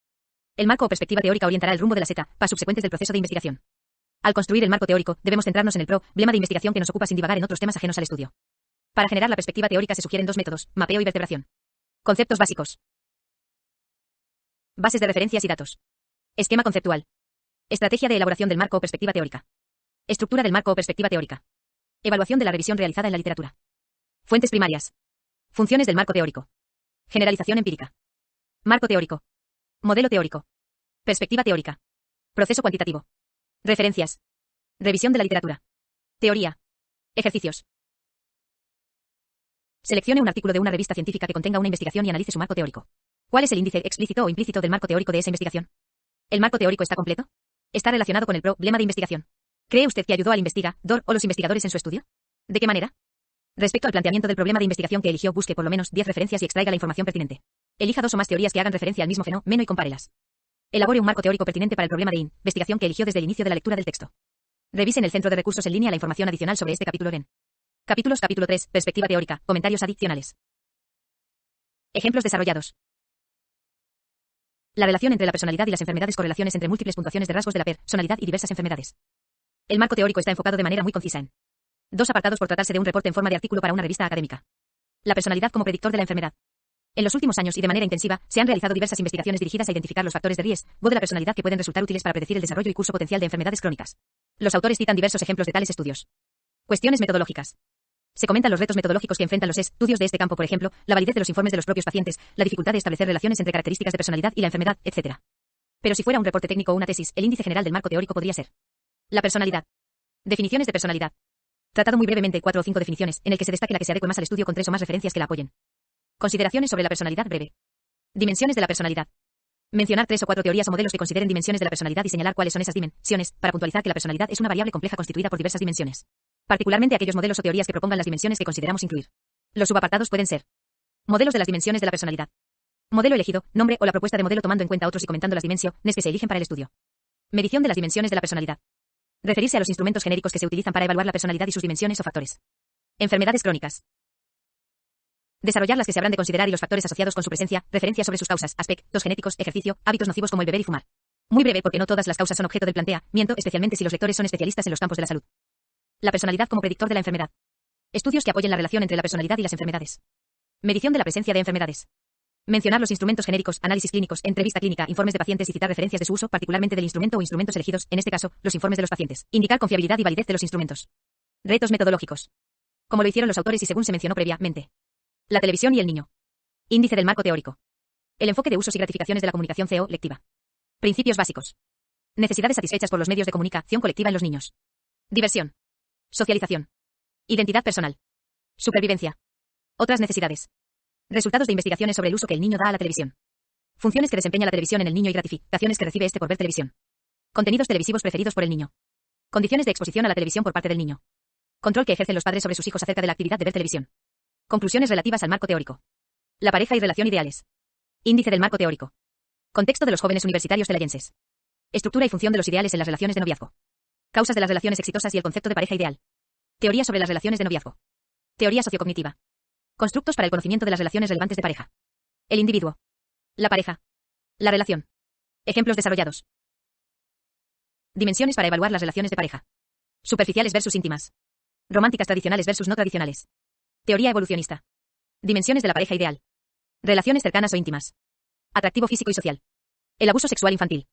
El marco o perspectiva teórica orientará el rumbo de las etapas subsecuentes del proceso de investigación. Al construir el marco teórico, debemos centrarnos en el problema de investigación que nos ocupa sin divagar en otros temas ajenos al estudio. Para generar la perspectiva teórica se sugieren dos métodos: mapeo y vertebración. Conceptos básicos. Bases de referencias y datos. Esquema conceptual. Estrategia de elaboración del marco o perspectiva teórica. Estructura del marco o perspectiva teórica. Evaluación de la revisión realizada en la literatura. Fuentes primarias. Funciones del marco teórico. Generalización empírica. Marco teórico. Modelo teórico. Perspectiva teórica. Proceso cuantitativo. Referencias. Revisión de la literatura. Teoría. Ejercicios. Seleccione un artículo de una revista científica que contenga una investigación y analice su marco teórico. ¿Cuál es el índice explícito o implícito del marco teórico de esa investigación? ¿El marco teórico está completo? ¿Está relacionado con el problema de investigación? ¿Cree usted que ayudó al investigador o los investigadores en su estudio? ¿De qué manera? Respecto al planteamiento del problema de investigación que eligió, busque por lo menos 10 referencias y extraiga la información pertinente. Elija 2 o más teorías que hagan referencia al mismo fenómeno y compárelas. Elabore un marco teórico pertinente para el problema de investigación que eligió desde el inicio de la lectura del texto. Revise en el centro de recursos en línea la información adicional sobre este capítulo en capítulos. Capítulo 3. Perspectiva teórica. Comentarios adicionales. Ejemplos desarrollados. La relación entre la personalidad y las enfermedades. Correlaciones entre múltiples puntuaciones de rasgos de la personalidad y diversas enfermedades. El marco teórico está enfocado de manera muy concisa en 2 apartados por tratarse de un reporte en forma de artículo para una revista académica. La personalidad como predictor de la enfermedad. En los últimos años y de manera intensiva, se han realizado diversas investigaciones dirigidas a identificar los factores de riesgo de la personalidad que pueden resultar útiles para predecir el desarrollo y curso potencial de enfermedades crónicas. Los autores citan diversos ejemplos de tales estudios. Cuestiones metodológicas. Se comentan los retos metodológicos que enfrentan los estudios de este campo, por ejemplo, la validez de los informes de los propios pacientes, la dificultad de establecer relaciones entre características de personalidad y la enfermedad, etc. Pero si fuera un reporte técnico o una tesis, el índice general del marco teórico podría ser: la personalidad. Definiciones de personalidad. Tratado muy brevemente 4 o 5 definiciones, en el que se destaque la que se adecue más al estudio con 3 o más referencias que la apoyen. Consideraciones sobre la personalidad breve. Dimensiones de la personalidad. Mencionar 3 o 4 teorías o modelos que consideren dimensiones de la personalidad y señalar cuáles son esas dimensiones, para puntualizar que la personalidad es una variable compleja constituida por diversas dimensiones. Particularmente aquellos modelos o teorías que propongan las dimensiones que consideramos incluir. Los subapartados pueden ser: modelos de las dimensiones de la personalidad. Modelo elegido, nombre o la propuesta de modelo tomando en cuenta otros y comentando las dimensiones que se eligen para el estudio. Medición de las dimensiones de la personalidad. Referirse a los instrumentos genéricos que se utilizan para evaluar la personalidad y sus dimensiones o factores. Enfermedades crónicas. Desarrollar las que se habrán de considerar y los factores asociados con su presencia, referencia sobre sus causas, aspectos genéticos, ejercicio, hábitos nocivos como el beber y fumar. Muy breve porque no todas las causas son objeto del planteamiento, especialmente si los lectores son especialistas en los campos de la salud. La personalidad como predictor de la enfermedad. Estudios que apoyen la relación entre la personalidad y las enfermedades. Medición de la presencia de enfermedades. Mencionar los instrumentos genéricos, análisis clínicos, entrevista clínica, informes de pacientes y citar referencias de su uso, particularmente del instrumento o instrumentos elegidos, en este caso, los informes de los pacientes. Indicar confiabilidad y validez de los instrumentos. Retos metodológicos. como lo hicieron los autores y según se mencionó previamente. La televisión y el niño. Índice del marco teórico. El enfoque de usos y gratificaciones de la comunicación CO-lectiva. Principios básicos. Necesidades satisfechas por los medios de comunicación colectiva en los niños. Diversión. Socialización. Identidad personal. Supervivencia. Otras necesidades. Resultados de investigaciones sobre el uso que el niño da a la televisión. Funciones que desempeña la televisión en el niño y gratificaciones que recibe este por ver televisión. Contenidos televisivos preferidos por el niño. Condiciones de exposición a la televisión por parte del niño. Control que ejercen los padres sobre sus hijos acerca de la actividad de ver televisión. Conclusiones relativas al marco teórico. La pareja y relación ideales. Índice del marco teórico. Contexto de los jóvenes universitarios telayenses. Estructura y función de los ideales en las relaciones de noviazgo. Causas de las relaciones exitosas y el concepto de pareja ideal. Teoría sobre las relaciones de noviazgo. Teoría sociocognitiva. Constructos para el conocimiento de las relaciones relevantes de pareja. El individuo. La pareja. La relación. Ejemplos desarrollados. Dimensiones para evaluar las relaciones de pareja. Superficiales versus íntimas. Románticas tradicionales versus no tradicionales. Teoría evolucionista. Dimensiones de la pareja ideal. Relaciones cercanas o íntimas. Atractivo físico y social. El abuso sexual infantil.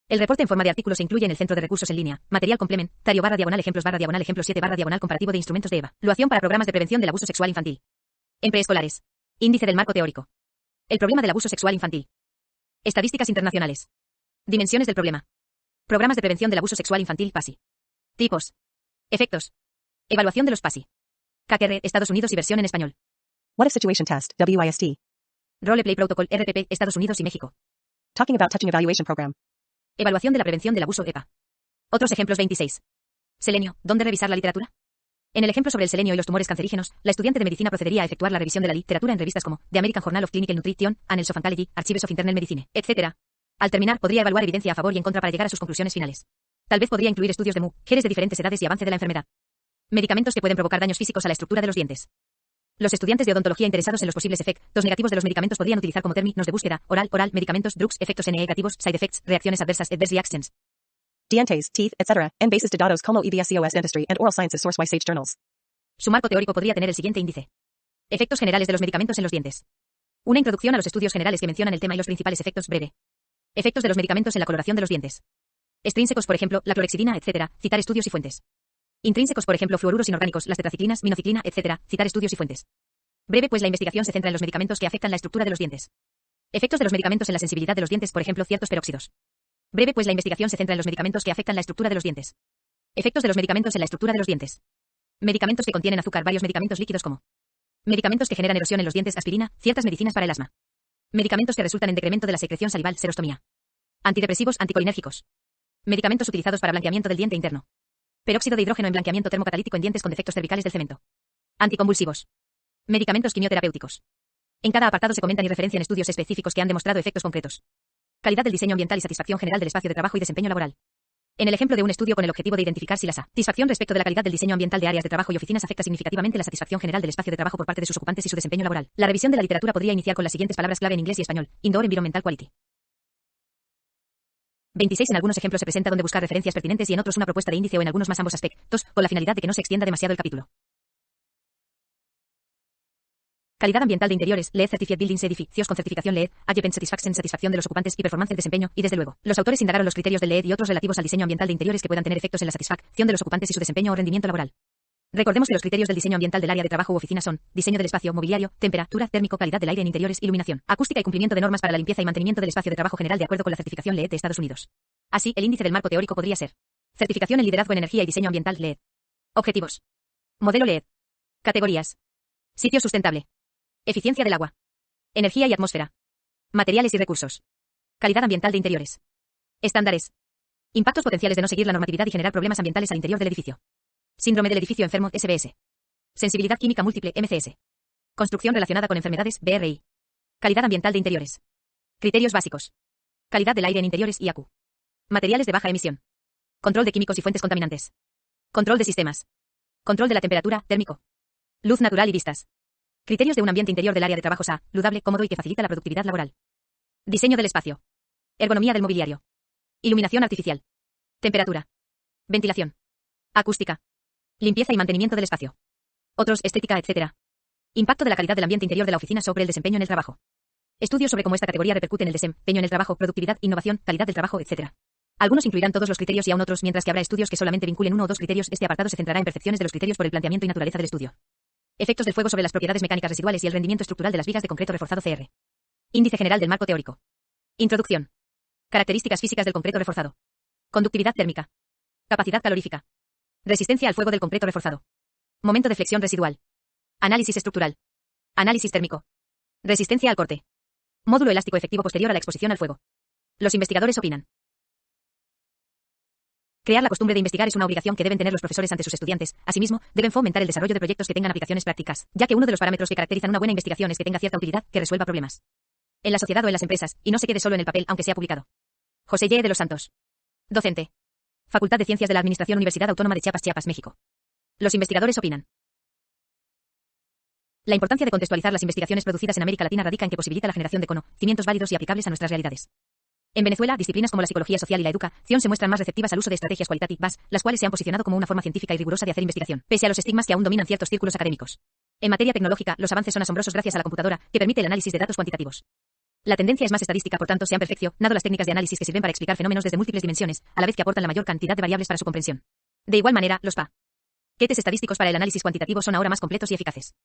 El reporte en forma de artículos se incluye en el centro de recursos en línea. Material complementario / ejemplos / ejemplos 7 / comparativo de instrumentos de evaluación para programas de prevención del abuso sexual infantil. En preescolares. Índice del marco teórico. El problema del abuso sexual infantil. Estadísticas internacionales. Dimensiones del problema. Programas de prevención del abuso sexual infantil PASI. Tipos. Efectos. Evaluación de los PASI. KKR, Estados Unidos y versión en español. What if situation test, WIST. Roleplay Protocol, RPP, Estados Unidos y México. Talking about touching evaluation program. Evaluación de la prevención del abuso EPA. Otros ejemplos 26. Selenio, ¿dónde revisar la literatura? En el ejemplo sobre el selenio y los tumores cancerígenos, la estudiante de medicina procedería a efectuar la revisión de la literatura en revistas como The American Journal of Clinical Nutrition, Annals of Oncology, Archives of Internal Medicine, etc. Al terminar, podría evaluar evidencia a favor y en contra para llegar a sus conclusiones finales. Tal vez podría incluir estudios de mujeres de diferentes edades y avance de la enfermedad. Medicamentos que pueden provocar daños físicos a la estructura de los dientes. Los estudiantes de odontología interesados en los posibles efectos negativos de los medicamentos podrían utilizar como términos de búsqueda oral, medicamentos, drugs, efectos negativos, side effects, reacciones adversas, adverse reactions. Dientes, teeth, etc., and basis de datos como EBSCOS Dentistry and Oral Sciences Source Sage Journals. Su marco teórico podría tener el siguiente índice. Efectos generales de los medicamentos en los dientes. Una introducción a los estudios generales que mencionan el tema y los principales efectos breve. Efectos de los medicamentos en la coloración de los dientes. Extrínsecos, por ejemplo, la clorexidina, etc., citar estudios y fuentes. Intrínsecos, por ejemplo, fluoruros inorgánicos, las tetraciclinas, minociclina, etc., citar estudios y fuentes. Breve, pues la investigación se centra en los medicamentos que afectan la estructura de los dientes. Efectos de los medicamentos en la sensibilidad de los dientes, por ejemplo, ciertos peróxidos. Breve, pues la investigación se centra en los medicamentos que afectan la estructura de los dientes. Efectos de los medicamentos en la estructura de los dientes. Medicamentos que contienen azúcar, varios medicamentos líquidos como medicamentos que generan erosión en los dientes, aspirina, ciertas medicinas para el asma. Medicamentos que resultan en decremento de la secreción salival, serostomía. Antidepresivos, anticolinérgicos. Medicamentos utilizados para blanqueamiento del diente interno. Peróxido de hidrógeno en blanqueamiento termocatalítico en dientes con defectos cervicales del cemento. Anticonvulsivos. Medicamentos quimioterapéuticos. En cada apartado se comentan y referencian estudios específicos que han demostrado efectos concretos. Calidad del diseño ambiental y satisfacción general del espacio de trabajo y desempeño laboral. En el ejemplo de un estudio con el objetivo de identificar si la satisfacción respecto de la calidad del diseño ambiental de áreas de trabajo y oficinas afecta significativamente la satisfacción general del espacio de trabajo por parte de sus ocupantes y su desempeño laboral. La revisión de la literatura podría iniciar con las siguientes palabras clave en inglés y español. Indoor Environmental Quality. 26. En algunos ejemplos se presenta donde buscar referencias pertinentes y en otros una propuesta de índice o en algunos más ambos aspectos, con la finalidad de que no se extienda demasiado el capítulo. Calidad ambiental de interiores, LED Certified Buildings edificios con certificación LED, Agent Satisfaction satisfacción de los ocupantes y performance desempeño, y desde luego, los autores indagaron los criterios del LED y otros relativos al diseño ambiental de interiores que puedan tener efectos en la satisfacción de los ocupantes y su desempeño o rendimiento laboral. Recordemos que los criterios del diseño ambiental del área de trabajo u oficina son: diseño del espacio, mobiliario, temperatura, térmico, calidad del aire en interiores, iluminación, acústica y cumplimiento de normas para la limpieza y mantenimiento del espacio de trabajo general de acuerdo con la certificación LED de Estados Unidos. Así, el índice del marco teórico podría ser: certificación en liderazgo en energía y diseño ambiental LED. Objetivos. Modelo LED. Categorías. Sitio sustentable. Eficiencia del agua. Energía y atmósfera. Materiales y recursos. Calidad ambiental de interiores. Estándares. Impactos potenciales de no seguir la normatividad y generar problemas ambientales al interior del edificio. Síndrome del edificio enfermo, SBS. Sensibilidad química múltiple, MCS. Construcción relacionada con enfermedades, BRI. Calidad ambiental de interiores. Criterios básicos. Calidad del aire en interiores, IAQ. Materiales de baja emisión. Control de químicos y fuentes contaminantes. Control de sistemas. Control de la temperatura, térmico. Luz natural y vistas. Criterios de un ambiente interior del área de trabajo saludable, cómodo y que facilita la productividad laboral. Diseño del espacio. Ergonomía del mobiliario. Iluminación artificial. Temperatura. Ventilación. Acústica. Limpieza y mantenimiento del espacio. Otros, estética, etc. Impacto de la calidad del ambiente interior de la oficina sobre el desempeño en el trabajo. Estudios sobre cómo esta categoría repercute en el desempeño en el trabajo, productividad, innovación, calidad del trabajo, etc. Algunos incluirán todos los criterios y aún otros, mientras que habrá estudios que solamente vinculen uno o dos criterios. Este apartado se centrará en percepciones de los criterios por el planteamiento y naturaleza del estudio. Efectos del fuego sobre las propiedades mecánicas residuales y el rendimiento estructural de las vigas de concreto reforzado CR. Índice general del marco teórico. Introducción. Características físicas del concreto reforzado. Conductividad térmica. Capacidad calorífica. Resistencia al fuego del concreto reforzado. Momento de flexión residual. Análisis estructural. Análisis térmico. Resistencia al corte. Módulo elástico efectivo posterior a la exposición al fuego. Los investigadores opinan. Crear la costumbre de investigar es una obligación que deben tener los profesores ante sus estudiantes. Asimismo, deben fomentar el desarrollo de proyectos que tengan aplicaciones prácticas, ya que uno de los parámetros que caracterizan una buena investigación es que tenga cierta utilidad, que resuelva problemas. En la sociedad o en las empresas, y no se quede solo en el papel, aunque sea publicado. José Y. de los Santos. Docente. Facultad de Ciencias de la Administración, Universidad Autónoma de Chiapas, Chiapas, México. Los investigadores opinan. La importancia de contextualizar las investigaciones producidas en América Latina radica en que posibilita la generación de conocimientos válidos y aplicables a nuestras realidades. En Venezuela, disciplinas como la psicología social y la educación se muestran más receptivas al uso de estrategias cualitativas, las cuales se han posicionado como una forma científica y rigurosa de hacer investigación, pese a los estigmas que aún dominan ciertos círculos académicos. En materia tecnológica, los avances son asombrosos gracias a la computadora, que permite el análisis de datos cuantitativos. La tendencia es más estadística, por tanto, se han perfeccionado las técnicas de análisis que sirven para explicar fenómenos desde múltiples dimensiones, a la vez que aportan la mayor cantidad de variables para su comprensión. De igual manera, los paquetes estadísticos para el análisis cuantitativo son ahora más completos y eficaces.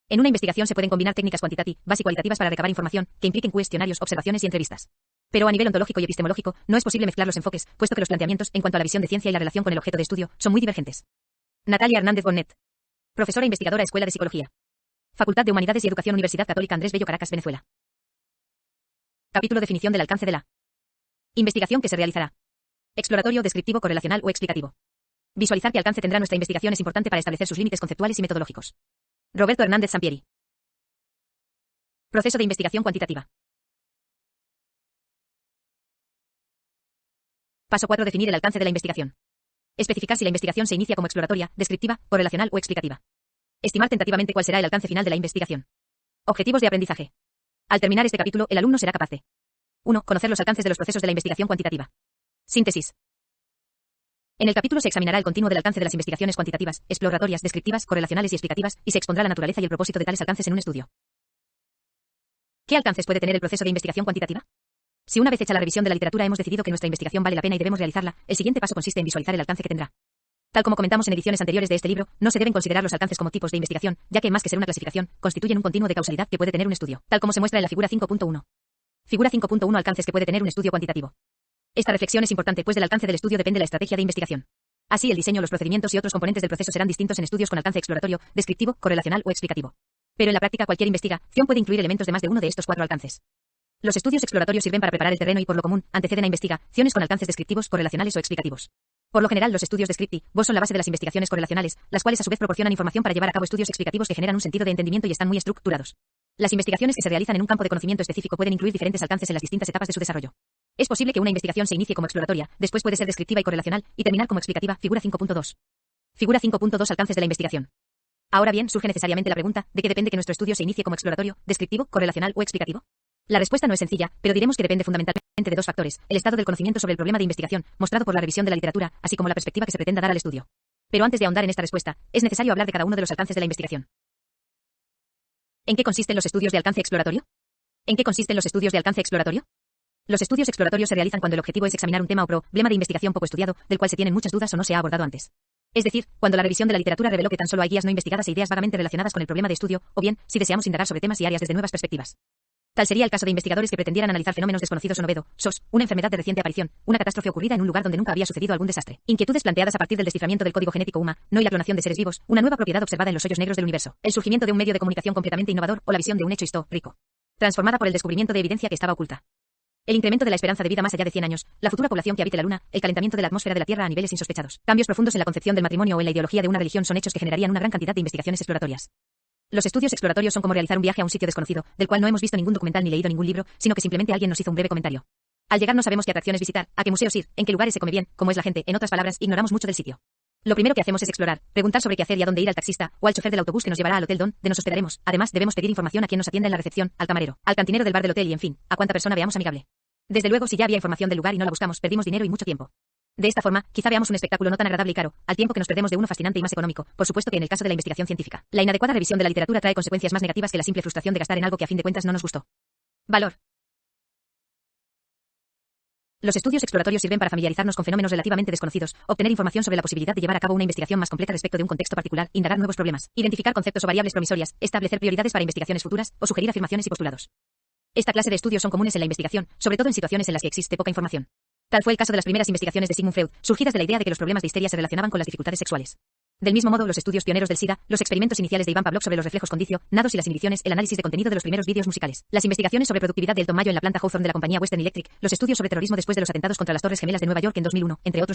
En una investigación se pueden combinar técnicas cuantitativas y cualitativas para recabar información, que impliquen cuestionarios, observaciones y entrevistas. Pero a nivel ontológico y epistemológico, no es posible mezclar los enfoques, puesto que los planteamientos, en cuanto a la visión de ciencia y la relación con el objeto de estudio, son muy divergentes. Natalia Hernández Bonnet. Profesora investigadora, Escuela de Psicología. Facultad de Humanidades y Educación, Universidad Católica Andrés Bello, Caracas, Venezuela. Capítulo Definición del alcance de la investigación que se realizará. Exploratorio, descriptivo, correlacional o explicativo. Visualizar qué alcance tendrá nuestra investigación es importante para establecer sus límites conceptuales y metodológicos. Roberto Hernández Sampieri. Proceso de investigación cuantitativa. Paso 4. Definir el alcance de la investigación. Especificar si la investigación se inicia como exploratoria, descriptiva, correlacional o explicativa. Estimar tentativamente cuál será el alcance final de la investigación. Objetivos de aprendizaje. Al terminar este capítulo, el alumno será capaz de 1. Conocer los alcances de los procesos de la investigación cuantitativa. Síntesis. En el capítulo se examinará el continuo del alcance de las investigaciones cuantitativas, exploratorias, descriptivas, correlacionales y explicativas, y se expondrá la naturaleza y el propósito de tales alcances en un estudio. ¿Qué alcances puede tener el proceso de investigación cuantitativa? Si una vez hecha la revisión de la literatura hemos decidido que nuestra investigación vale la pena y debemos realizarla, el siguiente paso consiste en visualizar el alcance que tendrá. Tal como comentamos en ediciones anteriores de este libro, no se deben considerar los alcances como tipos de investigación, ya que más que ser una clasificación, constituyen un continuo de causalidad que puede tener un estudio, tal como se muestra en la figura 5.1. Figura 5.1. Alcances que puede tener un estudio cuantitativo. Esta reflexión es importante, pues del alcance del estudio depende la estrategia de investigación. Así, el diseño, los procedimientos y otros componentes del proceso serán distintos en estudios con alcance exploratorio, descriptivo, correlacional o explicativo. Pero en la práctica, cualquier investigación puede incluir elementos de más de uno de estos 4 alcances. Los estudios exploratorios sirven para preparar el terreno y por lo común anteceden a investigaciones con alcances descriptivos, correlacionales o explicativos. Por lo general, los estudios descriptivos son la base de las investigaciones correlacionales, las cuales a su vez proporcionan información para llevar a cabo estudios explicativos que generan un sentido de entendimiento y están muy estructurados. Las investigaciones que se realizan en un campo de conocimiento específico pueden incluir diferentes alcances en las distintas etapas de su desarrollo. Es posible que una investigación se inicie como exploratoria, después puede ser descriptiva y correlacional, y terminar como explicativa. Figura 5.2. Figura 5.2. Alcances de la investigación. Ahora bien, surge necesariamente la pregunta, ¿de qué depende que nuestro estudio se inicie como exploratorio, descriptivo, correlacional o explicativo? La respuesta no es sencilla, pero diremos que depende fundamentalmente de 2 factores: el estado del conocimiento sobre el problema de investigación, mostrado por la revisión de la literatura, así como la perspectiva que se pretenda dar al estudio. Pero antes de ahondar en esta respuesta, es necesario hablar de cada uno de los alcances de la investigación. ¿En qué consisten los estudios de alcance exploratorio? ¿En qué consisten los estudios de alcance exploratorio? Los estudios exploratorios se realizan cuando el objetivo es examinar un tema o problema de investigación poco estudiado, del cual se tienen muchas dudas o no se ha abordado antes. Es decir, cuando la revisión de la literatura reveló que tan solo hay guías no investigadas e ideas vagamente relacionadas con el problema de estudio, o bien, si deseamos indagar sobre temas y áreas desde nuevas perspectivas. Tal sería el caso de investigadores que pretendieran analizar fenómenos desconocidos o novedosos, SOS, una enfermedad de reciente aparición, una catástrofe ocurrida en un lugar donde nunca había sucedido algún desastre, inquietudes planteadas a partir del desciframiento del código genético humano y la clonación de seres vivos, una nueva propiedad observada en los hoyos negros del universo, el surgimiento de un medio de comunicación completamente innovador o la visión de un hecho histórico, transformada por el descubrimiento de evidencia que estaba oculta. El incremento de la esperanza de vida más allá de 100 años, la futura población que habite la Luna, el calentamiento de la atmósfera de la Tierra a niveles insospechados, cambios profundos en la concepción del matrimonio o en la ideología de una religión son hechos que generarían una gran cantidad de investigaciones exploratorias. Los estudios exploratorios son como realizar un viaje a un sitio desconocido, del cual no hemos visto ningún documental ni leído ningún libro, sino que simplemente alguien nos hizo un breve comentario. Al llegar no sabemos qué atracciones visitar, a qué museos ir, en qué lugares se come bien, cómo es la gente, en otras palabras, ignoramos mucho del sitio. Lo primero que hacemos es explorar, preguntar sobre qué hacer y a dónde ir al taxista, o al chofer del autobús que nos llevará al hotel donde nos hospedaremos. Además, debemos pedir información a quien nos atienda en la recepción, al camarero, al cantinero del bar del hotel y en fin, a cuánta persona veamos amigable. Desde luego, si ya había información del lugar y no la buscamos, perdimos dinero y mucho tiempo. De esta forma, quizá veamos un espectáculo no tan agradable y caro, al tiempo que nos perdemos de uno fascinante y más económico, por supuesto que en el caso de la investigación científica. La inadecuada revisión de la literatura trae consecuencias más negativas que la simple frustración de gastar en algo que a fin de cuentas no nos gustó. Valor. Los estudios exploratorios sirven para familiarizarnos con fenómenos relativamente desconocidos, obtener información sobre la posibilidad de llevar a cabo una investigación más completa respecto de un contexto particular, indagar nuevos problemas, identificar conceptos o variables promisorias, establecer prioridades para investigaciones futuras, o sugerir afirmaciones y postulados. Esta clase de estudios son comunes en la investigación, sobre todo en situaciones en las que existe poca información. Tal fue el caso de las primeras investigaciones de Sigmund Freud, surgidas de la idea de que los problemas de histeria se relacionaban con las dificultades sexuales. Del mismo modo, los estudios pioneros del SIDA, los experimentos iniciales de Ivan Pavlov sobre los reflejos condicio, nados y las inhibiciones, el análisis de contenido de los primeros vídeos musicales, las investigaciones sobre productividad de Elton Mayo en la planta Hawthorne de la compañía Western Electric, los estudios sobre terrorismo después de los atentados contra las Torres Gemelas de Nueva York en 2001, entre otros.